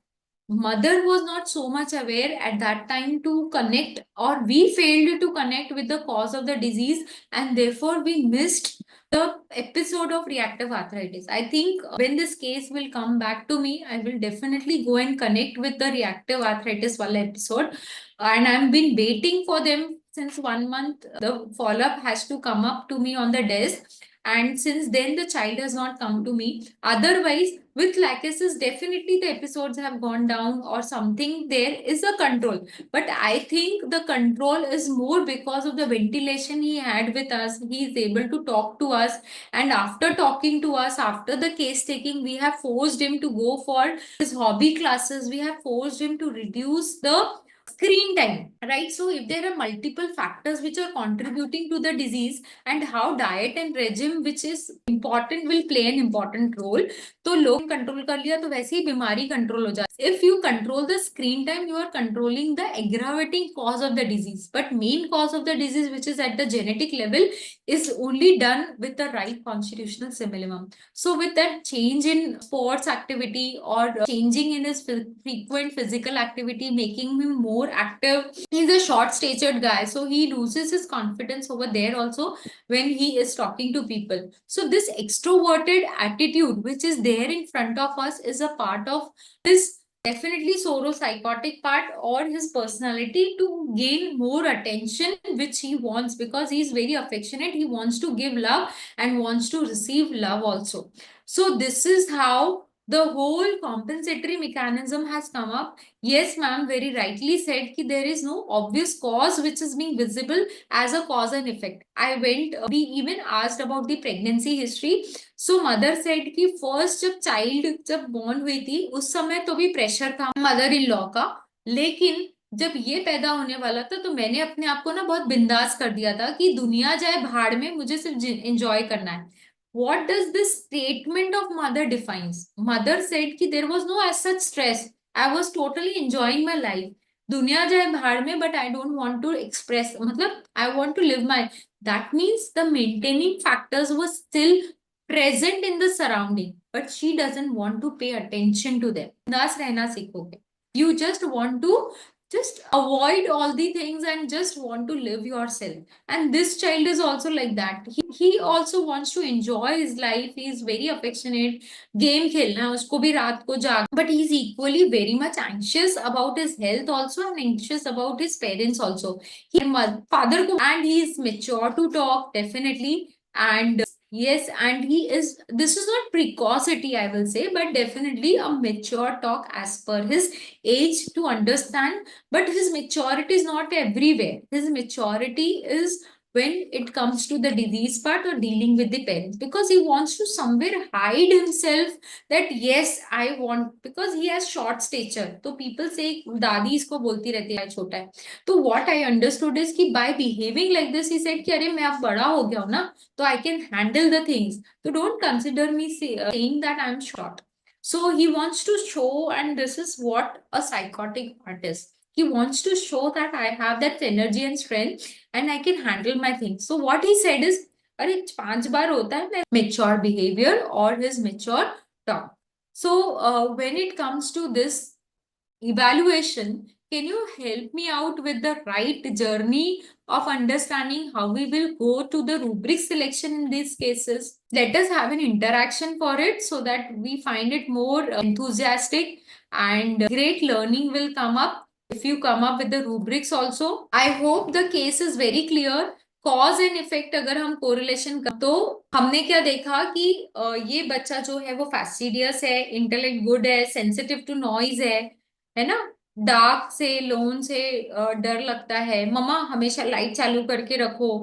Mother was not so much aware at that time to connect, or we failed to connect with the cause of the disease, and therefore we missed the episode of reactive arthritis. I think when this case will come back to me, I will definitely go and connect with the reactive arthritis wala episode, and I've been waiting for them since 1 month. The follow up has to come up to me on the desk, and since then the child has not come to me. Otherwise, with lachesis, definitely the episodes have gone down or something. There is a control, but I think the control is more because of the ventilation he had with us. He is able to talk to us, and after talking to us, after the case taking, we have forced him to go for his hobby classes. We have forced him to reduce the screen time, right? So if there are multiple factors which are contributing to the disease, and how diet and regime, which is important, will play an important role, तो लोग control कर लिया तो वैसे ही बीमारी control हो जाती है. If you control the screen time, you are controlling the aggravating cause of the disease, but main cause of the disease, which is at the genetic level, is only done with the right constitutional minimum. So with that change in sports activity, or changing in his frequent physical activity, making him more active, he's a short statured guy, so he loses his confidence over there also when he is talking to people. So this extroverted attitude which is there in front of us is a part of this definitely psychotic part, or his personality, to gain more attention which he wants, because he is very affectionate, he wants to give love and wants to receive love also. So this is how the whole compensatory mechanism has come up. Yes, ma'am, very rightly said that there is no obvious cause which is being visible as a cause and effect. I went, we even asked about the pregnancy history. So mother said कि first जब child जब born हुई थी उस समय तो भी pressure था mother in law का, लेकिन जब ये पैदा होने वाला था तो मैंने अपने आप को ना बहुत बिंदास कर दिया था कि दुनिया जाए भाड़ में, मुझे सिर्फ एंजॉय करना है. What does this statement of mother defines? Mother said कि there was no as such stress. I was totally enjoying my life. दुनिया जाए भाड़ में, but I don't want to express, मतलब I want to live my. That means the maintaining factors were still present in the surrounding, but she doesn't want to pay attention to them. बिंदास रहना सीखोगे. You just want to just avoid all the things and just want to live yourself. And this child is also like that. He also wants to enjoy his life. He is very affectionate. Game खेलना है उसको भी रात को जाग, but he is equally very much anxious about his health also, and anxious about his parents also. He father को, and he is mature to talk definitely. And yes, and he is, this is not precocity, I will say, but definitely a mature talk as per his age to understand. But his maturity is not everywhere. His maturity is when it comes to the disease part or dealing with the parents, because he wants to somewhere hide himself that yes, I want, because he has short stature. So people say दादी इसको बोलती रहती है छोटा है. तो what I understood is कि by behaving like this, he said कि अरे मैं अब बड़ा हो गया हूँ ना, so I can handle the things. So don't consider me saying that I'm short. So he wants to show, and this is what a psychotic part is. He wants to show that I have that energy and strength and I can handle my things. So what he said is, अरे 5 बार होता है मैं mature behavior or his mature talk. So when it comes to this evaluation, can you help me out with the right journey of understanding how we will go to the rubric selection in these cases? Let us have an interaction for it so that we find it more enthusiastic, and great learning will come up if you come up with the rubrics also. I hope the case is very clear. Cause and effect अगर हम correlation कर, तो हमने क्या देखा कि ये बच्चा जो है वो फैस्टिडियस है, इंटेलेक्ट गुड है, सेंसिटिव टू नॉइज है ना, डार्क से लोन से डर लगता है, मम्मा हमेशा लाइट चालू करके रखो,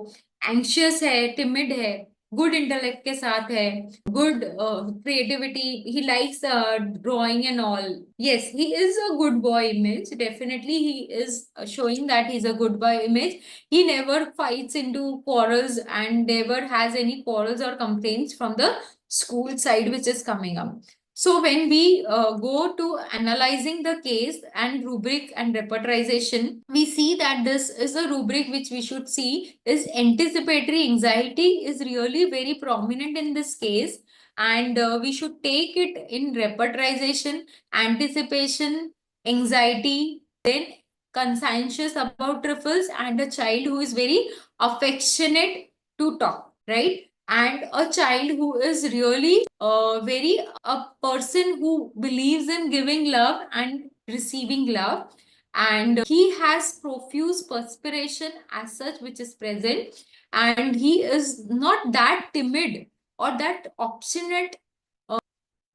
एंशियस है, टिमिड है, गुड इंटेलेक्ट के साथ है, good creativity, he likes drawing and all. Yes, he is a good boy image. Definitely, he is showing that he's a good boy image. He never fights into quarrels and never has any quarrels or complaints from the school side, which is coming up. So when we go to analyzing the case and rubric and repertorization, we see that this is a rubric which we should see is anticipatory anxiety is really very prominent in this case. and we should take it in repertorization, anticipation, anxiety, then conscientious about trifles, and a child who is very affectionate to talk, right? And a child who is really very a person who believes in giving love and receiving love, and he has profuse perspiration as such which is present, and he is not that timid or that obstinate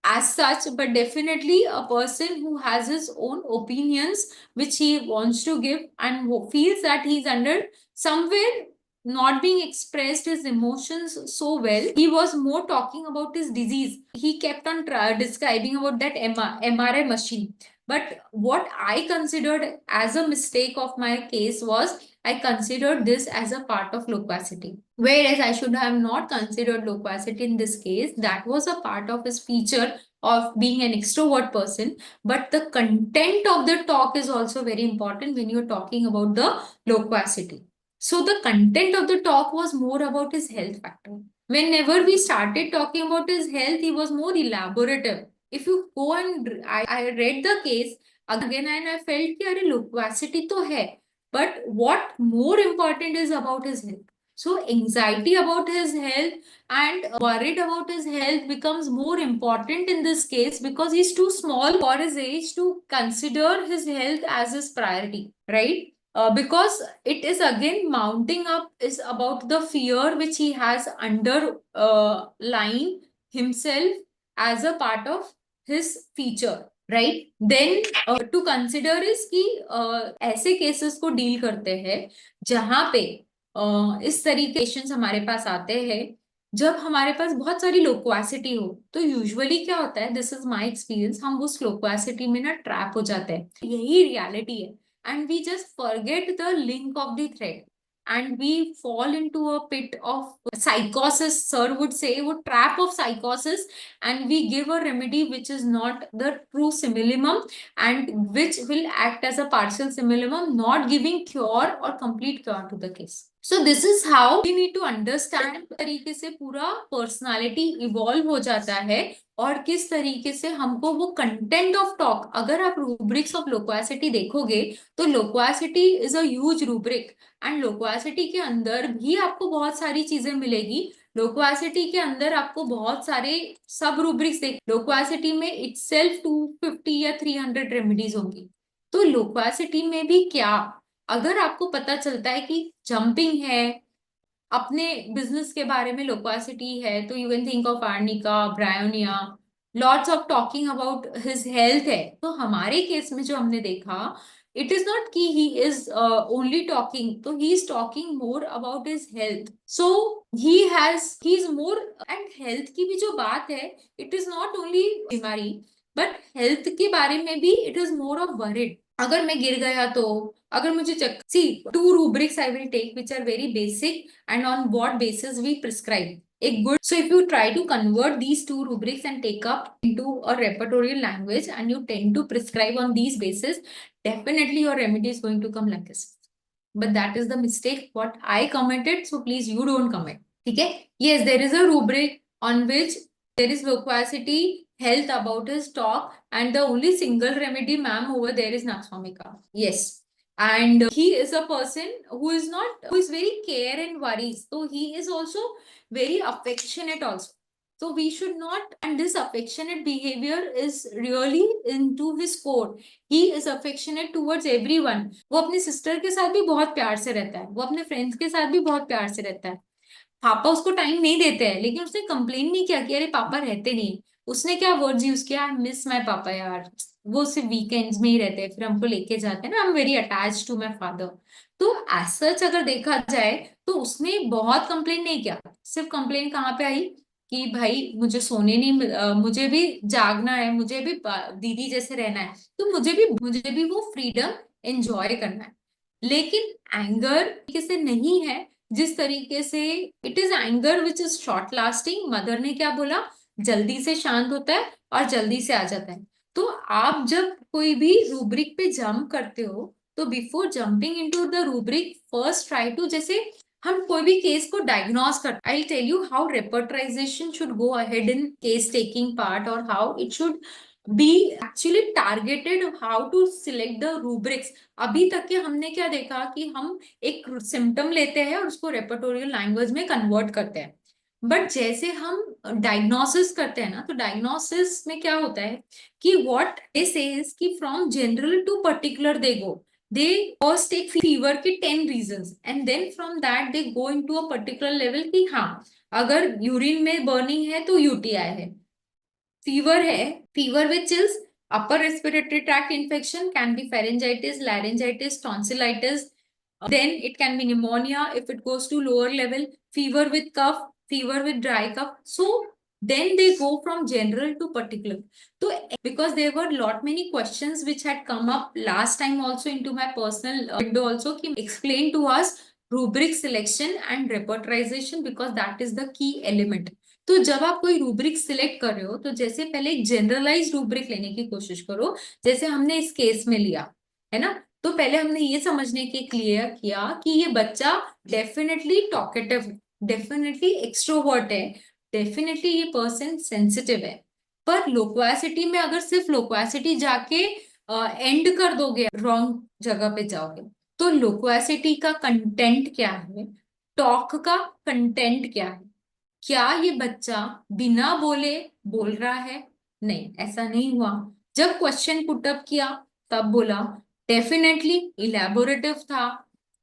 as such, but definitely a person who has his own opinions which he wants to give, and feels that he's under somewhere not being expressed his emotions so well. He was more talking about his disease. He kept on describing about that MRI machine. But what I considered as a mistake of my case was I considered this as a part of loquacity. Whereas I should have not considered loquacity in this case. That was a part of his feature of being an extrovert person. But the content of the talk is also very important when you're talking about the loquacity. So the content of the talk was more about his health factor. Whenever we started talking about his health, he was more elaborative. If you go and I read the case again and I felt कि अरे loquacity तो है, but what more important is about his health. So anxiety about his health and worried about his health becomes more important in this case because he's too small for his age to consider his health as his priority, right? Because it is again mounting up is about the fear which he has underlying himself as a part of his feature, right? Then to consider is कि ऐसे cases को deal करते हैं जहां पे इस तरीके patients हमारे पास आते हैं जब हमारे पास बहुत सारी लोक्वासिटी हो। तो यूजुअली क्या होता है, दिस इज माय एक्सपीरियंस, हम उस लोक्वासिटी में ना ट्रैप हो जाते हैं, यही रियलिटी है, and we just forget the link of the thread and we fall into a pit of psychosis, sir would say, वो trap of psychosis, and we give a remedy which is not the true simillimum and which will act as a partial simillimum, not giving cure or complete cure to the case. So this is how we need to understand तरीके से पूरा personality evolve हो जाता है और किस तरीके से हमको वो कंटेंट ऑफ टॉक, अगर आप रूब्रिक्स ऑफ लोक्वासिटी देखोगे तो loquacity is a huge rubric, and loquacity के अंदर भी आपको बहुत सारी चीजें मिलेगी। लोक्वासिटी के अंदर आपको बहुत सारे सब रूब्रिक्स देख, लोक्वासिटी में इटसेल्फ 250 या 300 रेमेडीज होंगी। तो लोक्वासिटी में भी क्या, अगर आपको पता चलता है कि जंपिंग है, अपने बिजनेस के बारे में लोक्वासिटी है, तो you can think of arnica, bryonia, lots of talking about his health है। तो हमारे केस में जो हमने देखा, इट इज नॉट कि ही इज ओनली टॉकिंग, तो he is talking more about his health. So he is more, and health की भी जो बात है, इट इज नॉट ओनली बीमारी, बट हेल्थ के बारे में भी it is more of worried. अगर मैं गिर गया तो, अगर मुझे चक सी, to rubrics I will take which are very basic and on what basis we prescribe a good. So if you try to convert these two rubrics and take up into a repertorial language and you tend to prescribe on these basis, definitely your remedy is going to come like this. But that is the mistake what I committed, so please you don't commit. Okay, yes, there is a rubric on which there is loquacity, health about his talk, and the only single remedy ma'am over there is Naxwamika. Yes, and he is a person who is not, who is very care and worries, so he is also very affectionate also. So we should not, and this affectionate behavior is really into his core. he is affectionate towards everyone. वो अपनी sister के साथ भी बहुत प्यार से रहता है, वो अपने फ्रेंड्स के साथ भी बहुत प्यार से रहता है। पापा उसको टाइम नहीं देते हैं, लेकिन उसने कंप्लेन नहीं किया कि अरे पापा रहते नहीं। उसने क्या वर्ड्स यूज किया, आई मिस माय पापा यार, वो सिर्फ वीकेंड्स में ही रहते हैं, फिर हमको लेके जाते हैं ना, I am very attach to my father. तो एज सच अगर देखा जाए तो उसने बहुत कंप्लेन नहीं किया। सिर्फ कंप्लेन कहाँ पे आई कि भाई मुझे सोने नहीं मुझे भी जागना है, मुझे भी दीदी जैसे रहना है, तो मुझे भी वो फ्रीडम एंजॉय करना है। लेकिन एंगर किसे नहीं है, जिस तरीके से it is anger which is short lasting. Mother ने क्या बोला, जल्दी से शांत होता है और जल्दी से आ जाता है। तो आप जब कोई भी रूब्रिक पे जंप करते हो, तो before jumping into the rubric first try to, जैसे हम कोई भी केस को डायग्नोज कर, I tell you how repertorisation should go ahead in case taking part, और how it should be actually targeted, how to select the rubrics. अभी तक के हमने क्या देखा कि हम एक सिम्टम लेते हैं और उसको रेपर्टोरियल लैंग्वेज में कन्वर्ट करते हैं, बट जैसे हम डायग्नोसिस करते हैं ना, तो डायग्नोसिस में क्या होता है कि व्हाट दे से इज कि from general to particular they go, they first take fever के 10 reasons and then from that they go into a particular level कि हाँ, अगर यूरिन में बर्निंग है तो यूटीआई है, फीवर है, fever with chills, upper respiratory tract infection can be pharyngitis, laryngitis, tonsillitis, then it can be pneumonia if it goes to lower level, fever with cough, fever with dry cough. So then they go from general to particular. So because there were lot many questions which had come up last time also into my personal window also, ki explain to us rubric selection and repertorization because that is the key element. तो जब आप कोई rubric select कर रहे हो तो जैसे पहले एक जनरलाइज रूब्रिक लेने की कोशिश करो, जैसे हमने इस केस में लिया है ना, तो पहले हमने ये समझने के क्लियर किया कि ये बच्चा डेफिनेटली टॉकेटिव, डेफिनेटली एक्सट्रोवर्ट है, डेफिनेटली ये पर्सन सेंसिटिव है। पर लोक्वासिटी में अगर सिर्फ लोक्वासिटी जाके एंड कर दोगे, रॉन्ग जगह पे जाओगे। तो लोक्वासिटी का कंटेंट क्या है, टॉक का कंटेंट क्या है, क्या ये बच्चा बिना बोले बोल रहा है? नहीं, ऐसा नहीं हुआ। जब क्वेश्चन पुटअप किया तब बोला डेफिनेटली इलेबोरेटिव था।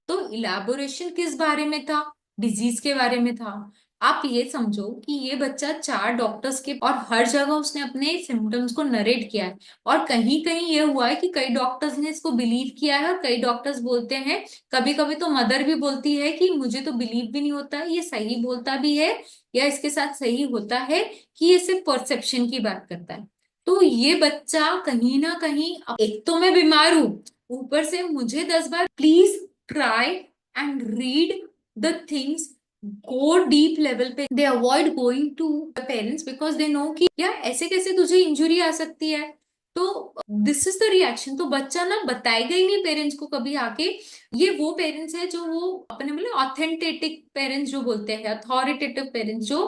तो इलेबोरेशन किस बारे में था? डिजीज के बारे में था। आप ये समझो कि ये बच्चा 4 डॉक्टर्स के और हर जगह उसने अपने सिम्टम्स को नरेट किया है, और कहीं कहीं ये हुआ है कि कई डॉक्टर्स ने इसको बिलीव किया है और कई डॉक्टर्स बोलते हैं, कभी कभी तो मदर भी बोलती है कि मुझे तो बिलीव भी नहीं होता, ये सही बोलता भी है या इसके साथ सही होता है कि ये सिर्फ परसेप्शन की बात करता है। तो ये बच्चा कहीं ना कहीं, एक तो मैं बीमार हूं, ऊपर से मुझे 10 बार please try and read the things, go deep level पे, they avoid going to the parents because they know कि यार ऐसे कैसे तुझे इंजुरी आ सकती है। तो दिस इज द रिएक्शन। तो बच्चा ना बताएगा ही नहीं पेरेंट्स को कभी आके। ये वो पेरेंट्स है जो वो अपने मतलब ऑथेंटिक पेरेंट्स जो बोलते हैं, अथॉरिटेटिव पेरेंट्स जो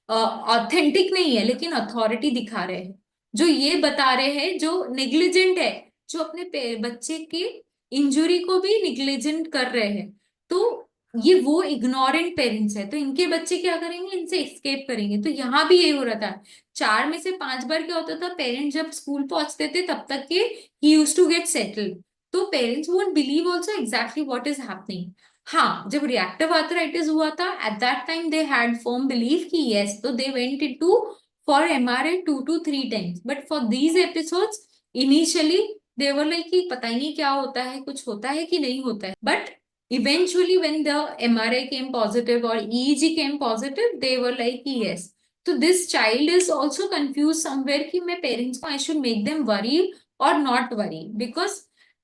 ऑथेंटिक नहीं है लेकिन अथॉरिटी दिखा रहे हैं, जो ये बता रहे हैं, जो नेग्लिजेंट है, जो अपने बच्चे के इंजुरी को भी निग्लिजेंट कर रहे हैं। तो ये वो इग्नोरेंट पेरेंट्स है, तो इनके बच्चे क्या करेंगे, इनसे एस्केप करेंगे। तो यहाँ भी यही हो रहा था। 4 में से 5 बार क्या होता था, पेरेंट्स जब स्कूल पहुंचते थे तब तक के ही यूज टू गेट सेटल्ड, तो parents won't believe also exactly what is happening. हाँ, जब रिएक्टिव आर्थराइटिस हुआ था at that time they had firm believe कि यस, तो they went into for MRI 2 to 3 times, but for these episodes initially they were like कि पता ही नहीं क्या होता है, कुछ होता है कि नहीं होता है। But eventually when the MRI came positive or EEG came positive, they were like yes. So this child is also confused somewhere कि मैं parents को I should make them worry or not worry because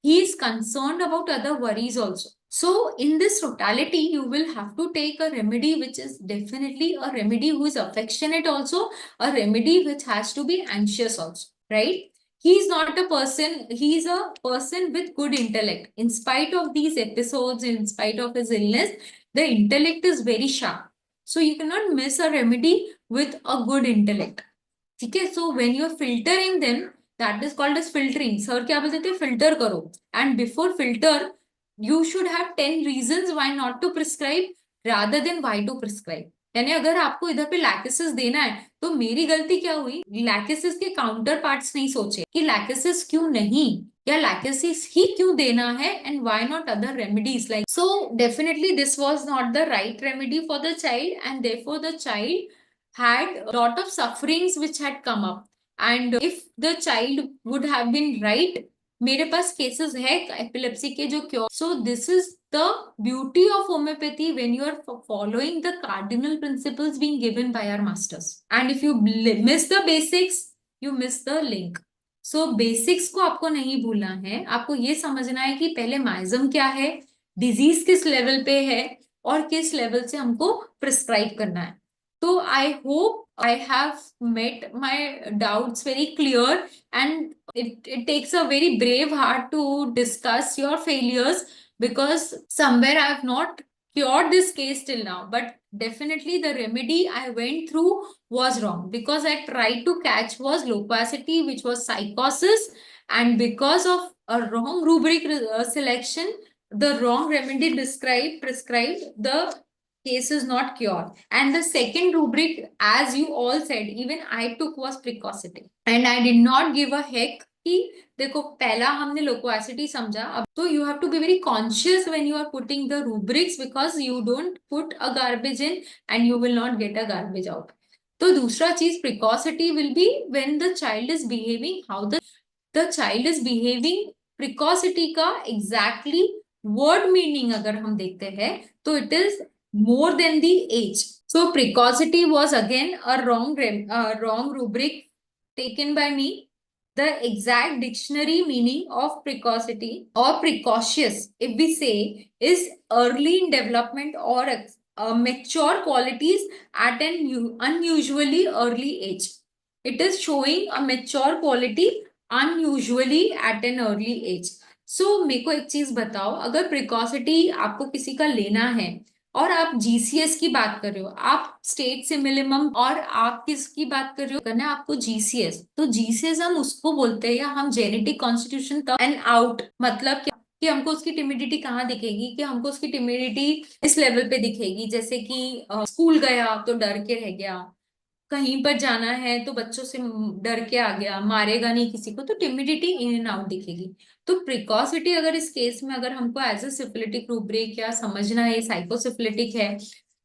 he is concerned about other worries also. So in this totality, you will have to take a remedy which is definitely a remedy who is affectionate also, a remedy which has to be anxious also, right? He's not a person, he's a person with good intellect. In spite of these episodes, in spite of his illness, the intellect is very sharp. So you cannot miss a remedy with a good intellect. Okay, so when you're filtering them, that is called as filtering. Sir क्या बोलते थे, filter करो. And before filter, you should have 10 reasons why not to prescribe rather than why to prescribe. यानी अगर आपको इधर पे lachesis देना है तो मेरी गलती क्या हुई, लैकेसिस के काउंटर पार्ट्स नहीं सोचे कि लैकेसिस क्यों नहीं या लैकेसिस ही क्यों देना है, and why not other remedies like. So definitely this was not the right remedy for the child, and therefore the child had a lot of sufferings which had come up, and if the child would have been right, मेरे पास cases है epilepsy के जो cure. So this is the beauty of homoeopathy when you are following the cardinal principles being given by our masters, and if you miss the basics you miss the link. So basics को आपको नहीं भूलना है, आपको ये समझना है कि पहले माइजम क्या है, डिजीज किस लेवल पे है, और किस लेवल से हमको प्रिस्क्राइब करना है। तो I hope I have met my doubts very clear, and it takes a very brave heart to discuss your failures because somewhere I have not cured this case till now, but definitely the remedy I went through was wrong because I tried to catch was loquacity, which was psychosis, and because of a wrong rubric selection, the wrong remedy prescribed, the case is not cured. And the second rubric, as you all said, even I took was precocity, and I did not give a heck कि देखो पहला हमने लोक्वासिटी समझा, अब तो you have to be very conscious when you are putting the rubrics because you don't put a garbage in and you will not get a garbage out. तो दूसरा चीज precocity will be when the child is behaving how the child is behaving. Precocity का exactly word meaning अगर हम देखते हैं तो it is more than the age. So precocity was again a wrong rubric taken by me. The exact dictionary meaning of precocity or precocious, if we say, is early in development or mature qualities at an unusually early age. It is showing a mature quality unusually at an early age. So मेरे को एक चीज बताओ, अगर प्रिकॉसिटी आपको किसी का लेना है और आप जीसीएस की बात कर रहे हो, आप स्टेट से मिनिमम, और आप किसकी बात कर रहे हो, करना है आपको जीसीएस, तो जीसीएस हम उसको बोलते हैं, या हम जेनेटिक कॉन्स्टिट्यूशन तक एंड आउट, मतलब क्या कि हमको उसकी टिमिडिटी कहाँ दिखेगी, कि हमको उसकी टिमिडिटी इस लेवल पे दिखेगी, जैसे कि स्कूल गया तो डर के रह गया, कहीं पर जाना है तो बच्चों से डर के आ गया, मारेगा नहीं किसी को, तो टिमिडिटी इन एंड आउट दिखेगी. तो प्रिकॉसिटी अगर इस केस में अगर हमको एज ए सिफिलिटिक रूब्रिक या समझना है साइकोसिफिलिटिक है,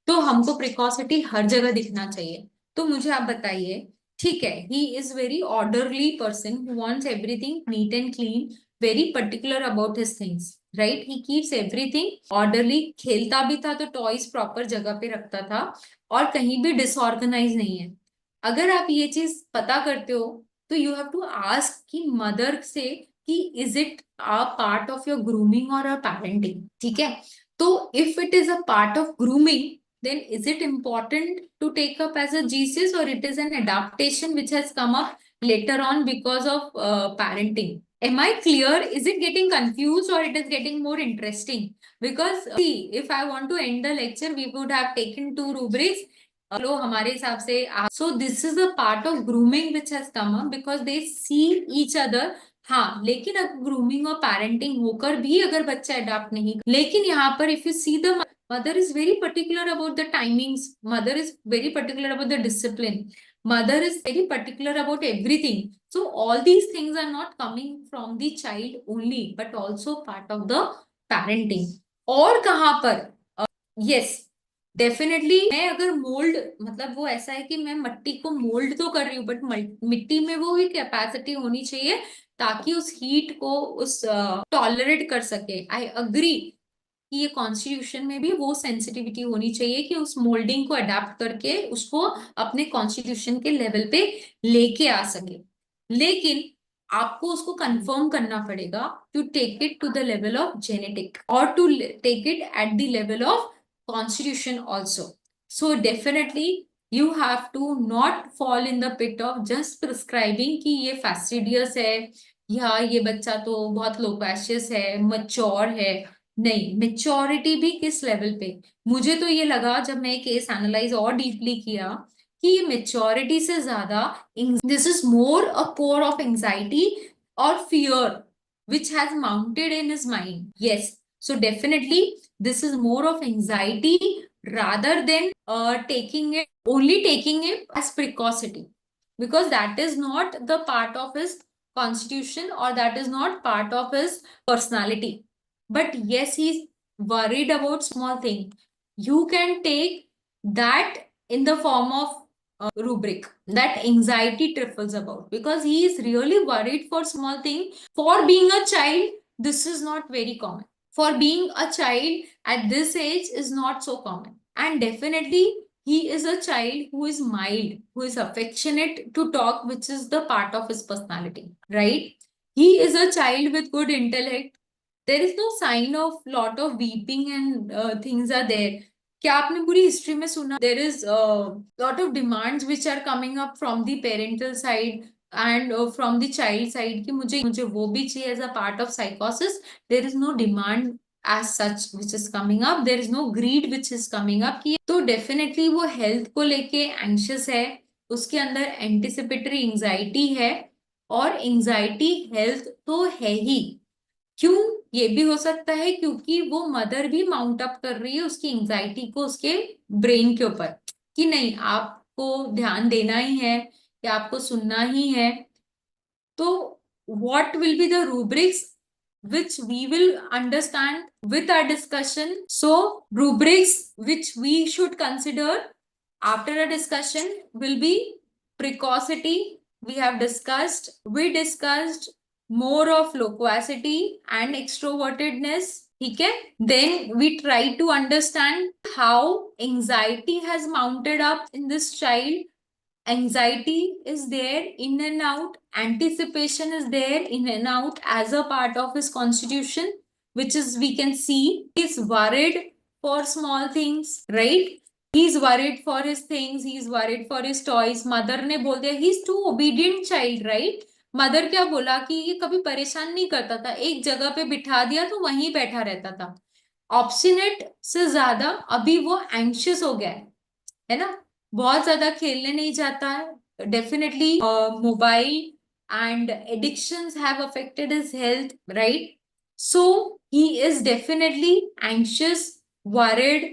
तो हमको प्रिकॉसिटी हर जगह दिखना चाहिए. तो मुझे आप बताइए, ठीक है, he is very orderly person who wants everything neat and clean, very particular about his things, right, he keeps everything orderly, खेलता भी था तो टॉयज प्रॉपर जगह पे रखता था, और कहीं भी डिसऑर्गेनाइज नहीं है. अगर आप ये चीज पता करते हो तो यू हैव टू आस्क कि मदर से कि is it a part of your grooming और अ पेरेंटिंग. ठीक है, तो if it is a part of grooming, then is it important to take up as a GCS, or it is an adaptation which has come up later on because of parenting? Am I clear? Is it getting confused or it is getting more interesting? Because see, if I want to end the lecture, we would have taken two rubrics. लो हमारे हिसाब से. So this is a part of grooming which has come up because they see each other. हाँ, लेकिन अब grooming और parenting होकर भी अगर बच्चा अडॉप्ट नहीं, लेकिन यहाँ पर if you see the mother is very particular about the timings, mother is very particular about the discipline, mother is very particular about everything. So all these things are not coming from the child only but also part of the parenting. और कहाँ पर yes, definitely मैं अगर mould, मतलब वो ऐसा है कि मैं मिट्टी को मोल्ड तो कर रही हूँ, बट मिट्टी में वो भी कैपेसिटी होनी चाहिए ताकि उस हीट को उस टॉलरेट कर सके. आई अग्री कि ये कॉन्स्टिट्यूशन में भी वो सेंसिटिविटी होनी चाहिए कि उस मोल्डिंग को अडेप्ट करके उसको अपने कॉन्स्टिट्यूशन के लेवल पे लेके आ सके. लेकिन आपको उसको कंफर्म करना पड़ेगा to take it to the level of genetic और to take it at the level of constitution also. So definitely you have to not fall in the pit of just prescribing कि ये फैस्टिडियस है या ये बच्चा तो बहुत लोक्वेशियस है, मच्योर है. नहीं, मेच्योरिटी भी किस लेवल पे, मुझे तो ये लगा जब मैं केस एनालाइज और डीपली किया कि ये मेच्योरिटी से ज्यादा this is more a core of anxiety और fear which has mounted in his mind. Yes, so definitely this is more of anxiety rather than taking it as precocity, because that is not the part of his constitution or that is not part of his personality. But yes, he's worried about small thing. You can take that in the form of rubric that anxiety trifles about, because he is really worried for small thing. For being a child, this is not very common. For being a child at this age is not so common. And definitely he is a child who is mild, who is affectionate to talk, which is the part of his personality, right? He is a child with good intellect. There is no sign of lot of weeping and things are there. क्या आपने पूरी history में सुना, there is lot of demands which are coming up from the parental side and from the child side कि मुझे मुझे वो भी चाहिए एज अ पार्ट ऑफ साइकोसिस. There is no demand as such which is coming up, there is no greed which is coming up कि तो definitely वो health को लेके anxious है, उसके अंदर anticipatory anxiety है, और anxiety health तो है ही। क्यों? ये भी हो सकता है क्योंकि वो मदर भी माउंट अप कर रही है उसकी एंजाइटी को उसके ब्रेन के ऊपर, कि नहीं आपको ध्यान देना ही है या आपको सुनना ही है। तो what will be the rubrics which we will understand with our discussion? So rubrics which we should consider after a discussion will be precocity. We discussed more of loquacity and extrovertedness. ठीक है? Then we try to understand how anxiety has mounted up in this child. Anxiety is there in and out, anticipation is there in and out as a part of his constitution, which is we can see he's worried for small things, right? He's worried for his things, he's worried for his toys. Mother ने बोल दिया he's too obedient child, right? Mother क्या बोला कि ये कभी परेशान नहीं करता था, एक जगह पे बिठा दिया तो वहीं बैठा रहता था। ऑब्स्टिनेट से ज्यादा अभी वो एंशियस हो गया है ना, बहुत ज्यादा खेलने नहीं जाता है। Definitely mobile and addictions have affected his health, right? So he is definitely anxious, worried,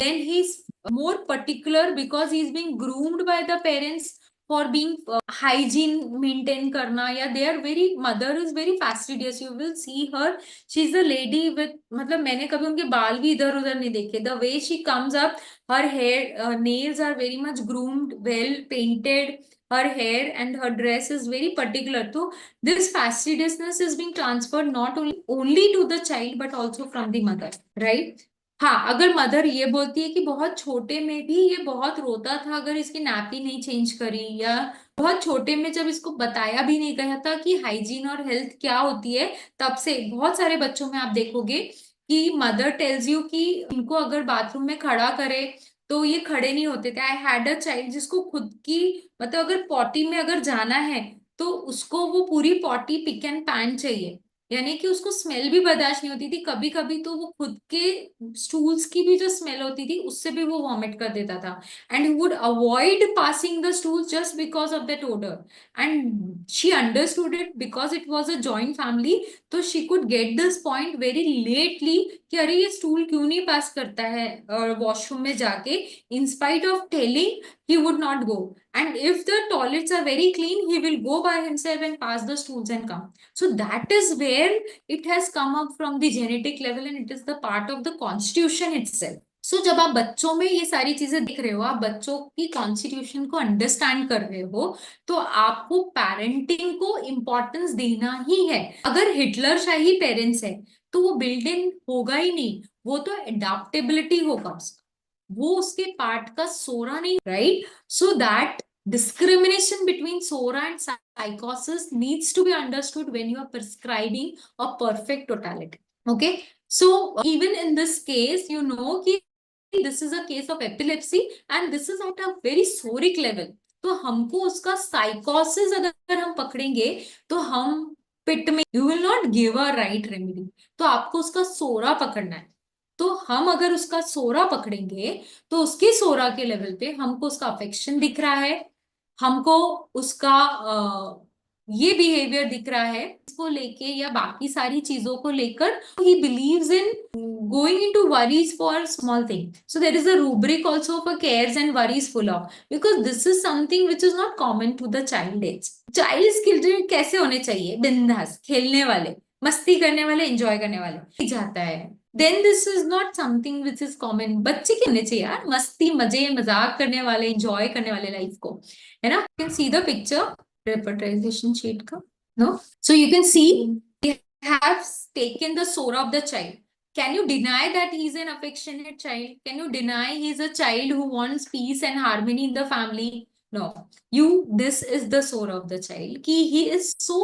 then he's more particular because he's being groomed by the parents for being hygiene maintain करना, या they are very, mother is very fastidious, you will see her, she's a lady with, मतलब मैंने कभी उनके बाल भी इधर उधर नहीं देखे, the way she comes up, her hair nails are very much groomed, well painted, her hair and her dress is very particular. So this fastidiousness is being transferred not only to the child but also from the mother, right? हाँ, अगर mother ये बोलती है कि बहुत छोटे में भी ये बहुत रोता था अगर इसकी नैपी नहीं चेंज करी, या बहुत छोटे में जब इसको बताया भी नहीं गया था कि हाइजीन और हेल्थ क्या होती है, तब से बहुत सारे बच्चों में आप देखोगे कि मदर टेल्स यू कि इनको अगर बाथरूम में खड़ा करे तो ये खड़े नहीं होते थे। आई हैड अ चाइल्ड जिसको खुद की, मतलब अगर पॉटी में अगर जाना है तो उसको वो पूरी पॉटी पिक एंड पैन चाहिए, यानी कि उसको स्मेल भी बर्दाश्त नहीं होती थी, कभी कभी तो वो खुद के स्टूल्स की भी जो स्मेल होती थी उससे भी वो वॉमिट कर देता था, and he would avoid passing the stools just because of that odour. And she understood it because it was a joint family, तो she could get this point very lately कि अरे ये स्टूल क्यों नहीं पास करता है वॉशरूम में जाके, in spite of telling he would not go, and if the toilets are very clean he will go by himself and pass the stools and come. So that is where it has come up from the genetic level and it is the part of the constitution itself. So जब आप बच्चों में ये सारी चीजें देख रहे हो, आप बच्चों की कॉन्स्टिट्यूशन को अंडरस्टैंड कर रहे हो, तो आपको पेरेंटिंग को इम्पोर्टेंस देना ही है। अगर हिटलर शाही पेरेंट्स है तो वो बिल्ड इन होगा ही नहीं, वो तो एडाप्टेबिलिटी होगा उसका, वो उसके पार्ट का सोरा नहीं, right? So that discrimination between SORA and psychosis needs to be understood when you are prescribing a perfect totality. Okay, so even in this case, you know कि this is a case of epilepsy and this is at a very soric level. तो हमको उसका साइकोसिस अगर हम पकड़ेंगे तो हम पिट में, you will not give a right remedy, तो आपको उसका सोरा पकड़ना है। तो हम अगर उसका सोरा पकड़ेंगे तो उसके सोरा के लेवल पे हमको उसका अफेक्शन दिख रहा है, हमको उसका ये बिहेवियर दिख रहा है इसको लेके या बाकी सारी चीजों को लेकर, he believes in going into worries for small thing. So there is a rubric also for cares and worries full of, because this is something which is not common to the child age. Child children कैसे होने चाहिए? बिंदास खेलने वाले, मस्ती करने वाले, enjoy करने वाले जाता है। Then this is not something which is common. बच्चे के होने चाहिए यार मस्ती मजे मजाक करने वाले, एंजॉय करने वाले लाइफ को, है ना? You can see the picture representation sheet का, no? So you can see they have taken the soul of the child. Can you deny that he's an affectionate child? Can you deny he's a child who wants peace and harmony in the family? No. This is the soul of the child. He is so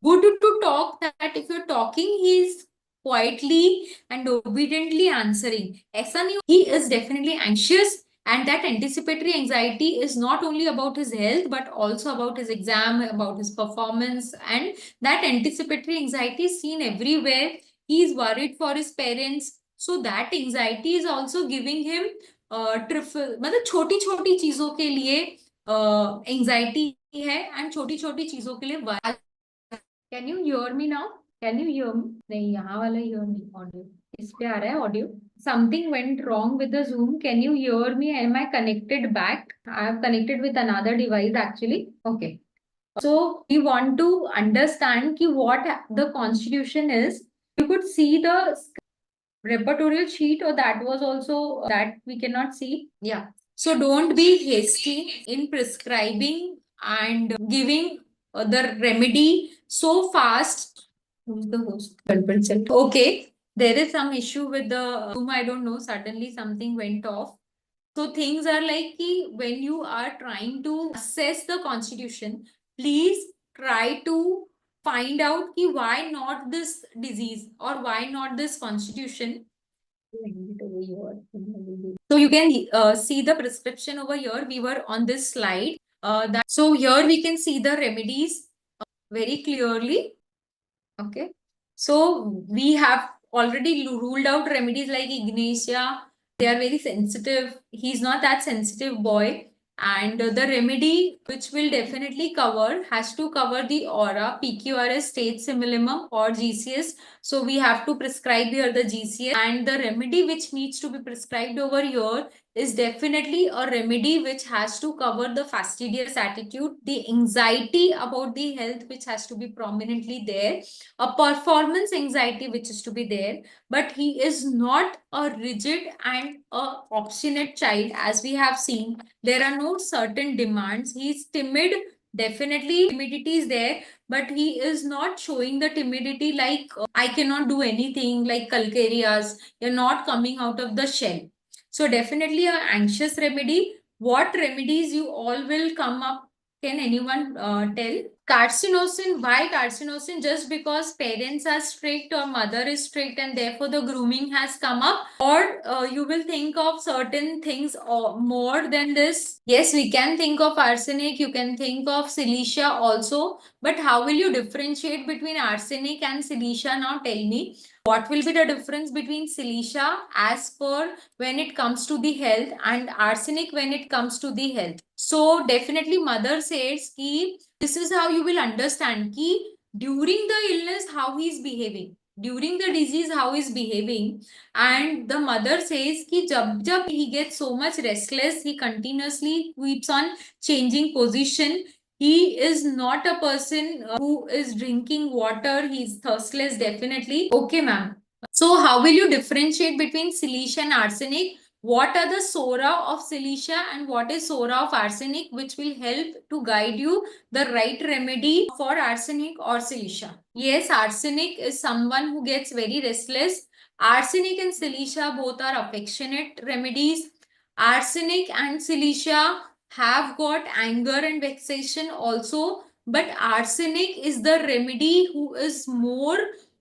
good to talk that if you're talking, he's quietly and obediently answering. ऐसा नहीं, he is definitely anxious, and that anticipatory anxiety is not only about his health but also about his exam, about his performance, and that anticipatory anxiety is seen everywhere he is worried for his parents. So that anxiety is also giving him trifle, मतलब छोटी छोटी चीजों के लिए anxiety है, and छोटी छोटी चीजों के लिए। Can you hear me now? Can you hear मी? नहीं, यहाँ वाला हियर नहीं, ऑडियो इस पे आ रहा है audio. Something went wrong with the Zoom, can you hear me? Am I connected back? I have connected with another device actually. Okay, so we want to understand ki what the constitution is. You could see the repertorial sheet, or that was also that we cannot see. Yeah. So don't be hasty in prescribing and giving the remedy so fast. Who's the host? Okay. There is some issue with the Zoom. I don't know. Suddenly something went off. So things are like ki when you are trying to assess the constitution, please try to find out ki why not this disease or why not this constitution. So you can see the prescription over here. We were on this slide. So here we can see the remedies very clearly. Okay. So we have already ruled out remedies like Ignatia. They are very sensitive. He's not that sensitive boy. And the remedy which will definitely cover has to cover the aura, PQRS, state minimum, or GCS. So we have to prescribe here the GCS. And the remedy which needs to be prescribed over here is definitely a remedy which has to cover the fastidious attitude, the anxiety about the health which has to be prominently there, a performance anxiety which is to be there, but he is not a rigid and a obstinate child. As we have seen, there are no certain demands. He is timid. Definitely timidity is there, but he is not showing the timidity like I cannot do anything, like calcareas. You're not coming out of the shell. So definitely a anxious remedy. What remedies you all will come up? Can anyone tell? Carcinosin, why carcinosin? Just because parents are strict or mother is strict and therefore the grooming has come up? Or you will think of certain things more than this? Yes, we can think of arsenic, you can think of silicia also, but how will you differentiate between arsenic and silicia? Now tell me. What will be the difference between silicia as per when it comes to the health and arsenic when it comes to the health? So definitely mother says ki this is how you will understand ki during the illness how he is behaving, during the disease how he is behaving. And the mother says ki jab he gets so much restless, he continuously keeps on changing position. He is not a person who is drinking water. He's thirstless, definitely. Okay, ma'am. So how will you differentiate between silicia and arsenic? What are the sora of silicia and what is sora of arsenic, which will help to guide you the right remedy for arsenic or silicia? Yes, arsenic is someone who gets very restless. Arsenic and silicia both are affectionate remedies. Arsenic and silicia have got anger and vexation also, but arsenic is the remedy who is more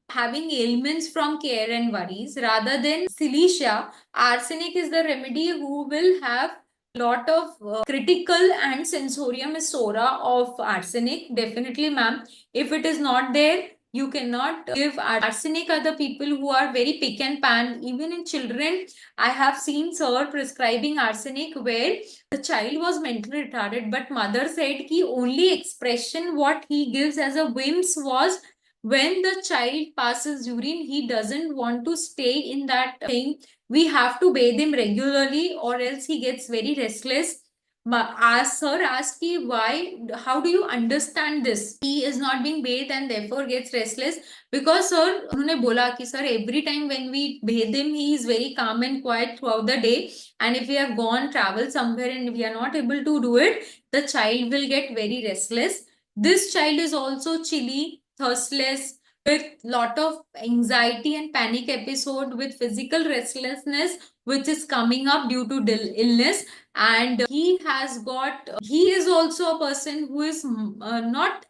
having ailments from care and worries, rather than silicia. Arsenic is the remedy who will have lot of critical and sensorium sora of arsenic. Definitely, ma'am. If it is not there, you cannot give arsenic. Are the people who are very pick and pan. Even in children, I have seen sir prescribing arsenic where the child was mentally retarded, but mother said ki only expression what he gives as a whims was when the child passes urine, he doesn't want to stay in that thing. We have to bathe him regularly or else he gets very restless. Sir asked me why, how do you understand this? He is not being bathed and therefore gets restless. Because sir, उन्होंने बोला कि sir, every time when we bathe him, he is very calm and quiet throughout the day. And if we have gone travel somewhere and we are not able to do it, the child will get very restless. This child is also chilly, thirstless, with lot of anxiety and panic episode, with physical restlessness which is coming up due to illness. And he has got, he is also a person who is not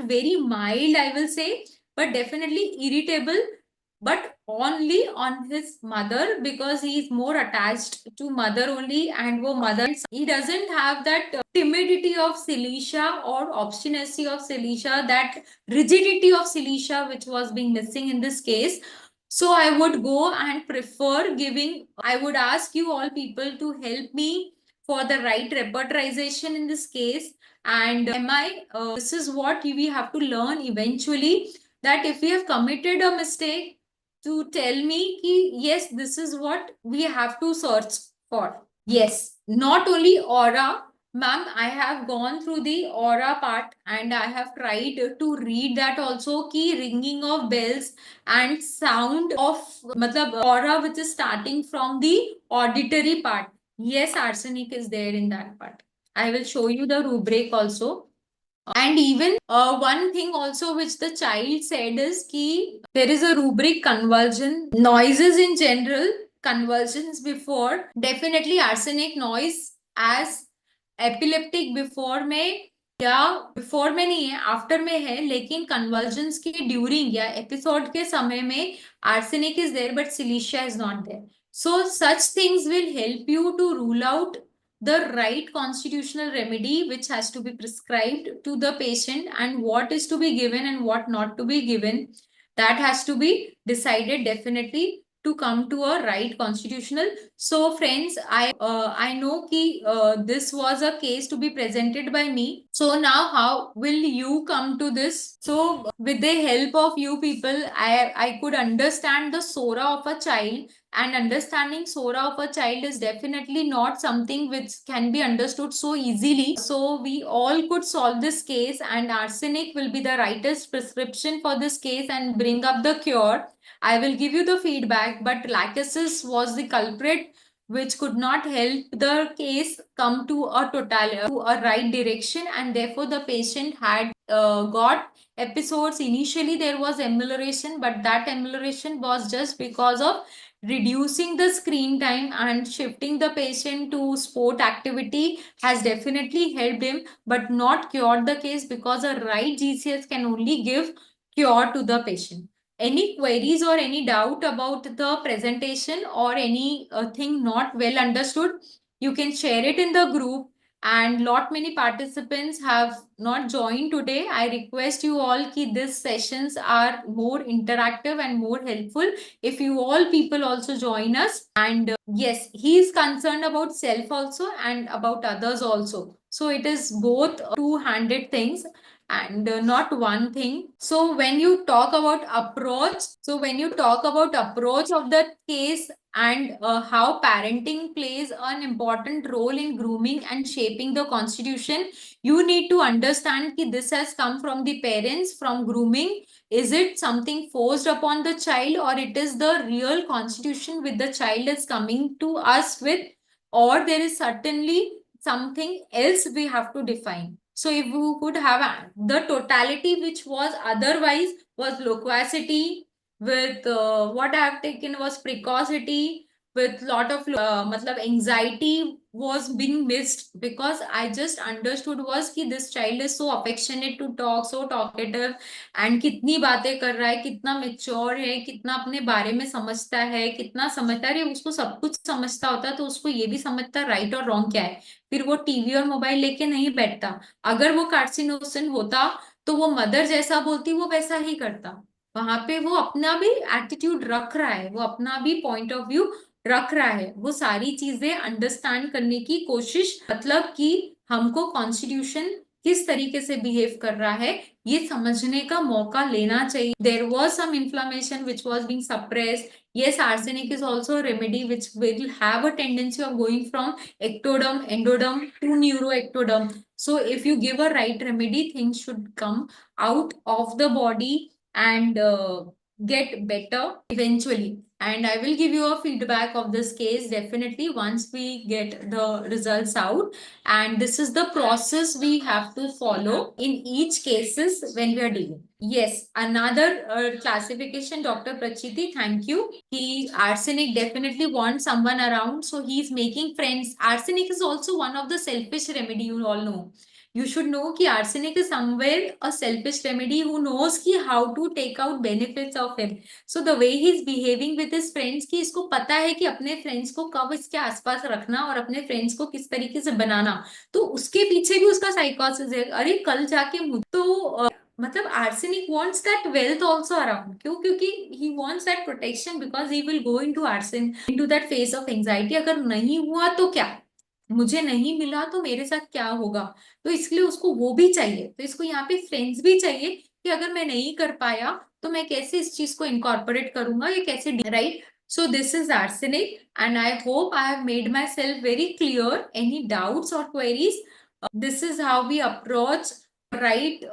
very mild, I will say, but definitely irritable, but only on his mother, because he is more attached to mother only, and wo mother, he doesn't have that timidity of silicia or obstinacy of silicia, that rigidity of silicia which was being missing in this case. So I would go and prefer giving, I would ask you all people to help me for the right repertorization in this case. And this is what we have to learn eventually, that if we have committed a mistake, to tell me ki, yes, this is what we have to search for. Yes, not only aura, ma'am, I have gone through the aura part and I have tried to read that also, ki ringing of bells and sound of matlab aura which is starting from the auditory part. Yes, arsenic is there in that part. I will show you the rubric also. And even one thing also which the child said is ki there is a rubric convulsion noises in general, convulsions before, definitely arsenic noise as epileptic before में या before में नहीं है, after में है, लेकिन convergence के during या एपिसोड के समय में arsenic is there but silica is not there. So such things will help you to rule out the right constitutional remedy which has to be prescribed to the patient, and what is to be given and what not to be given. That has to be decided definitely to come to a right constitutional. So friends, I know ki this was a case to be presented by me. So now how will you come to this? So with the help of you people, I could understand the sora of a child, and understanding sora of a child is definitely not something which can be understood so easily. So we all could solve this case, and arsenic will be the rightest prescription for this case and bring up the cure. I will give you the feedback, but lachesis was the culprit which could not help the case come to a to a right direction, and therefore the patient had got episodes. Initially there was amelioration, but that amelioration was just because of reducing the screen time and shifting the patient to sport activity has definitely helped him, but not cured the case, because a right GCS can only give cure to the patient. Any queries or any doubt about the presentation or any thing not well understood, you can share it in the group. And lot many participants have not joined today. I request you all ki these sessions are more interactive and more helpful if you all people also join us. And yes, he is concerned about self also and about others also. So it is both two-handed things and not one thing. So when you talk about approach, of the case, and how parenting plays an important role in grooming and shaping the constitution, you need to understand that this has come from the parents, from grooming. Is it something forced upon the child, or it is the real constitution which the child is coming to us with, or there is certainly something else we have to define. So if you could have the totality which was otherwise was loquacity, with what I have taken was precocity, with lot of matlab anxiety was being missed, because I just understood was कि this child is so affectionate to talk, so talkative, and कितनी बातें कर रहा है, कितना mature है, कितना अपने बारे में समझता है, कितना समझता है, उसको सब कुछ समझता होता तो उसको ये भी समझता राइट और रॉन्ग क्या है. फिर वो टीवी और मोबाइल लेके नहीं बैठता. अगर वो कार्सिनोसिन होता तो वो मदर जैसा बोलती वो वैसा ही करता. वहां पे वो अपना भी एटीट्यूड रख रहा है, वो अपना भी पॉइंट ऑफ व्यू रख रहा है, वो सारी चीजें अंडरस्टैंड करने की कोशिश, मतलब कि हमको कॉन्स्टिट्यूशन किस तरीके से बिहेव कर रहा है ये समझने का मौका लेना चाहिए. There was some inflammation which was being suppressed. Yes, arsenic is also a remedy which will have a tendency of going from ectoderm, endoderm to neuroectoderm. So if you give a right remedy, things should come out of the body and get better eventually. And I will give you a feedback of this case definitely once we get the results out. And this is the process we have to follow in each cases when we are dealing. Yes, another classification, Dr. Prachiti, thank you. He arsenic definitely wants someone around, so he's making friends. Arsenic is also one of the selfish remedy, you all know. You should know कि arsenic is somewhere a selfish remedy who knows कि how to take out benefits of him. So the way he is behaving with his friends कि इसको पता है कि अपने friends को कब इसके आसपास रखना और अपने friends को किस तरीके से बनाना, तो उसके पीछे भी उसका साइकोसिस है. अरे कल जाके तो मतलब arsenic wants that wealth also around. क्यों? क्योंकि he wants that protection because he will go into into that phase of anxiety. अगर नहीं हुआ तो क्या, मुझे नहीं मिला तो मेरे साथ क्या होगा, तो इसलिए उसको वो भी चाहिए, तो इसको यहाँ पे फ्रेंड्स भी चाहिए कि अगर मैं नहीं कर पाया तो मैं कैसे इस चीज को इनकॉर्पोरेट करूंगा या कैसे, right? So this is arsenic, and I hope I have made myself very clear. Any doubts or queries? This is how we approach right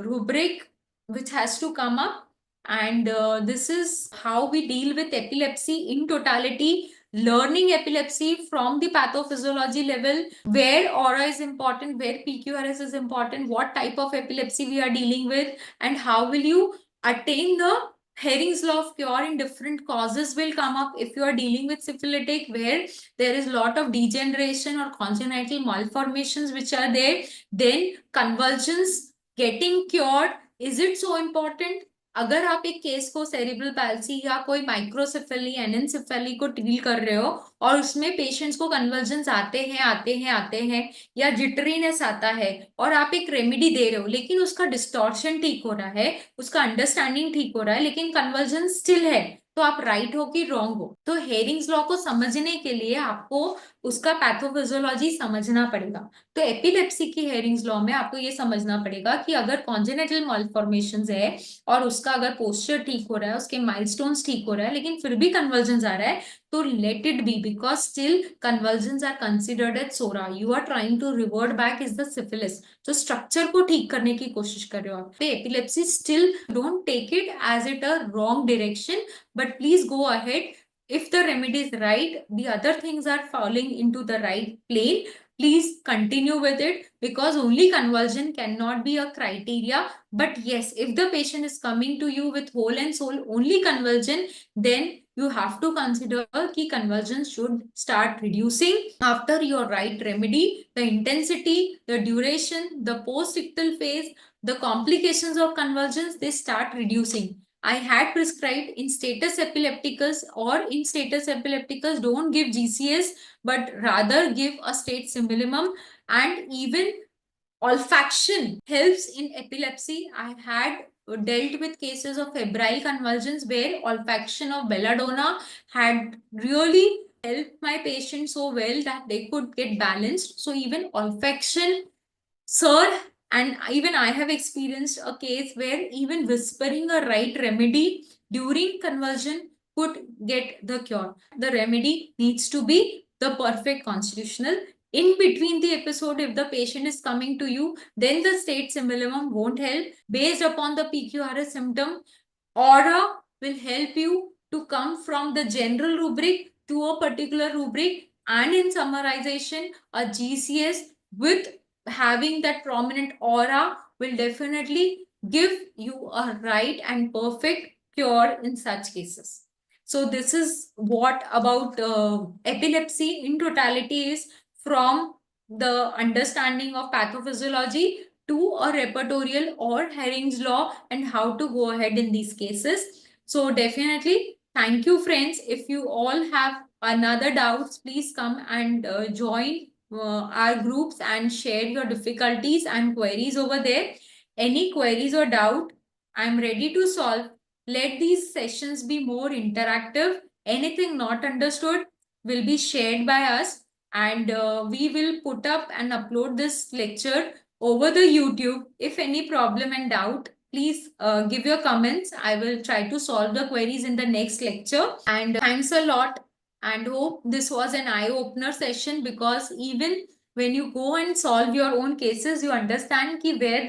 rubric which has to come up, and this is how we deal with epilepsy in totality, learning epilepsy from the pathophysiology level, where aura is important, where PQRS is important, what type of epilepsy we are dealing with, and how will you attain the Hering's law of cure. In different causes will come up if you are dealing with syphilitic, where there is lot of degeneration or congenital malformations which are there. Then convulsions getting cured, is it so important? अगर आप एक case को cerebral palsy या कोई microcephaly एनेंसेफेली को deal कर रहे हो और उसमें पेशेंट्स को कन्वर्जन्स आते हैं या जिटरीनेस आता है और आप एक रेमेडी दे रहे हो, लेकिन उसका डिस्टॉर्शन ठीक हो रहा है, उसका अंडरस्टैंडिंग ठीक हो रहा है, लेकिन कन्वर्जन स्टिल है, तो आप राइट हो कि रॉन्ग हो? तो हेरिंग्स लॉ को समझने के लिए आपको उसका पैथोफिजियोलॉजी समझना पड़ेगा। तो एपिलेप्सी की हेरिंग्स लॉ में आपको ये समझना पड़ेगा कि अगर कॉन्जेनिटल मालफॉर्मेशंस है और उसका अगर पोस्चर ठीक हो रहा है, उसके माइलस्टोन्स ठीक हो रहा है, लेकिन फिर भी कन्वर्जन्स आ रहा है, तो let it be, because still convulsions are considered as psora. You are trying to revert back is the syphilis, तो स्ट्रक्चर को ठीक करने की कोशिश कर रहे हो आप। Epilepsy still don't take it as it a wrong direction, but please go ahead. If the remedy is right, the other things are falling into the right plane, please continue with it, because only convulsion cannot be a criteria. But yes, if the patient is coming to you with whole and soul only convulsion, then you have to consider कि convulsions should start reducing after your right remedy. The intensity, the duration, the post-ictal phase, the complications of convulsions, they start reducing. I had prescribed in status epilepticus, or in status epilepticus don't give GCS, but rather give a state stimulum, and even olfaction helps in epilepsy. I had dealt with cases of febrile convulsions where olfaction of belladonna had really helped my patient so well that they could get balanced. So even olfaction, sir, and even I have experienced a case where even whispering a right remedy during convulsion could get the cure. The remedy needs to be the perfect constitutional. In between the episode, if the patient is coming to you, then the state symbolism won't help. Based upon the PQRS symptom, aura will help you to come from the general rubric to a particular rubric, and in summarization, a GCS with having that prominent aura will definitely give you a right and perfect cure in such cases. So this is what about epilepsy in totality is, from the understanding of pathophysiology to a repertorial or Hering's law and how to go ahead in these cases. So definitely, thank you friends. If you all have another doubts, please come and join our groups and share your difficulties and queries over there. Any queries or doubt, I'm ready to solve. Let these sessions be more interactive. Anything not understood will be shared by us, and we will put up and upload this lecture over the YouTube. If any problem and doubt, please give your comments. I will try to solve the queries in the next lecture. And thanks a lot, and hope this was an eye-opener session, because even when you go and solve your own cases, you understand ki where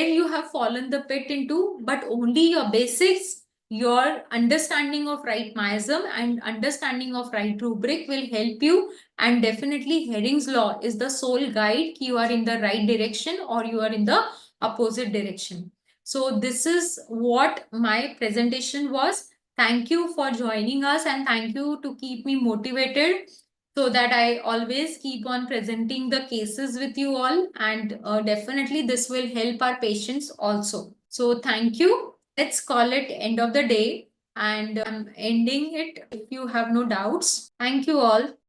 you have fallen the pit into, but only your basics, your understanding of right miasm and understanding of right rubric will help you. And definitely Hering's law is the sole guide ki you are in the right direction or you are in the opposite direction. So this is what my presentation was. Thank you for joining us, and thank you to keep me motivated so that I always keep on presenting the cases with you all, and definitely this will help our patients also. So thank you. Let's call it end of the day, and I'm ending it if you have no doubts. Thank you all.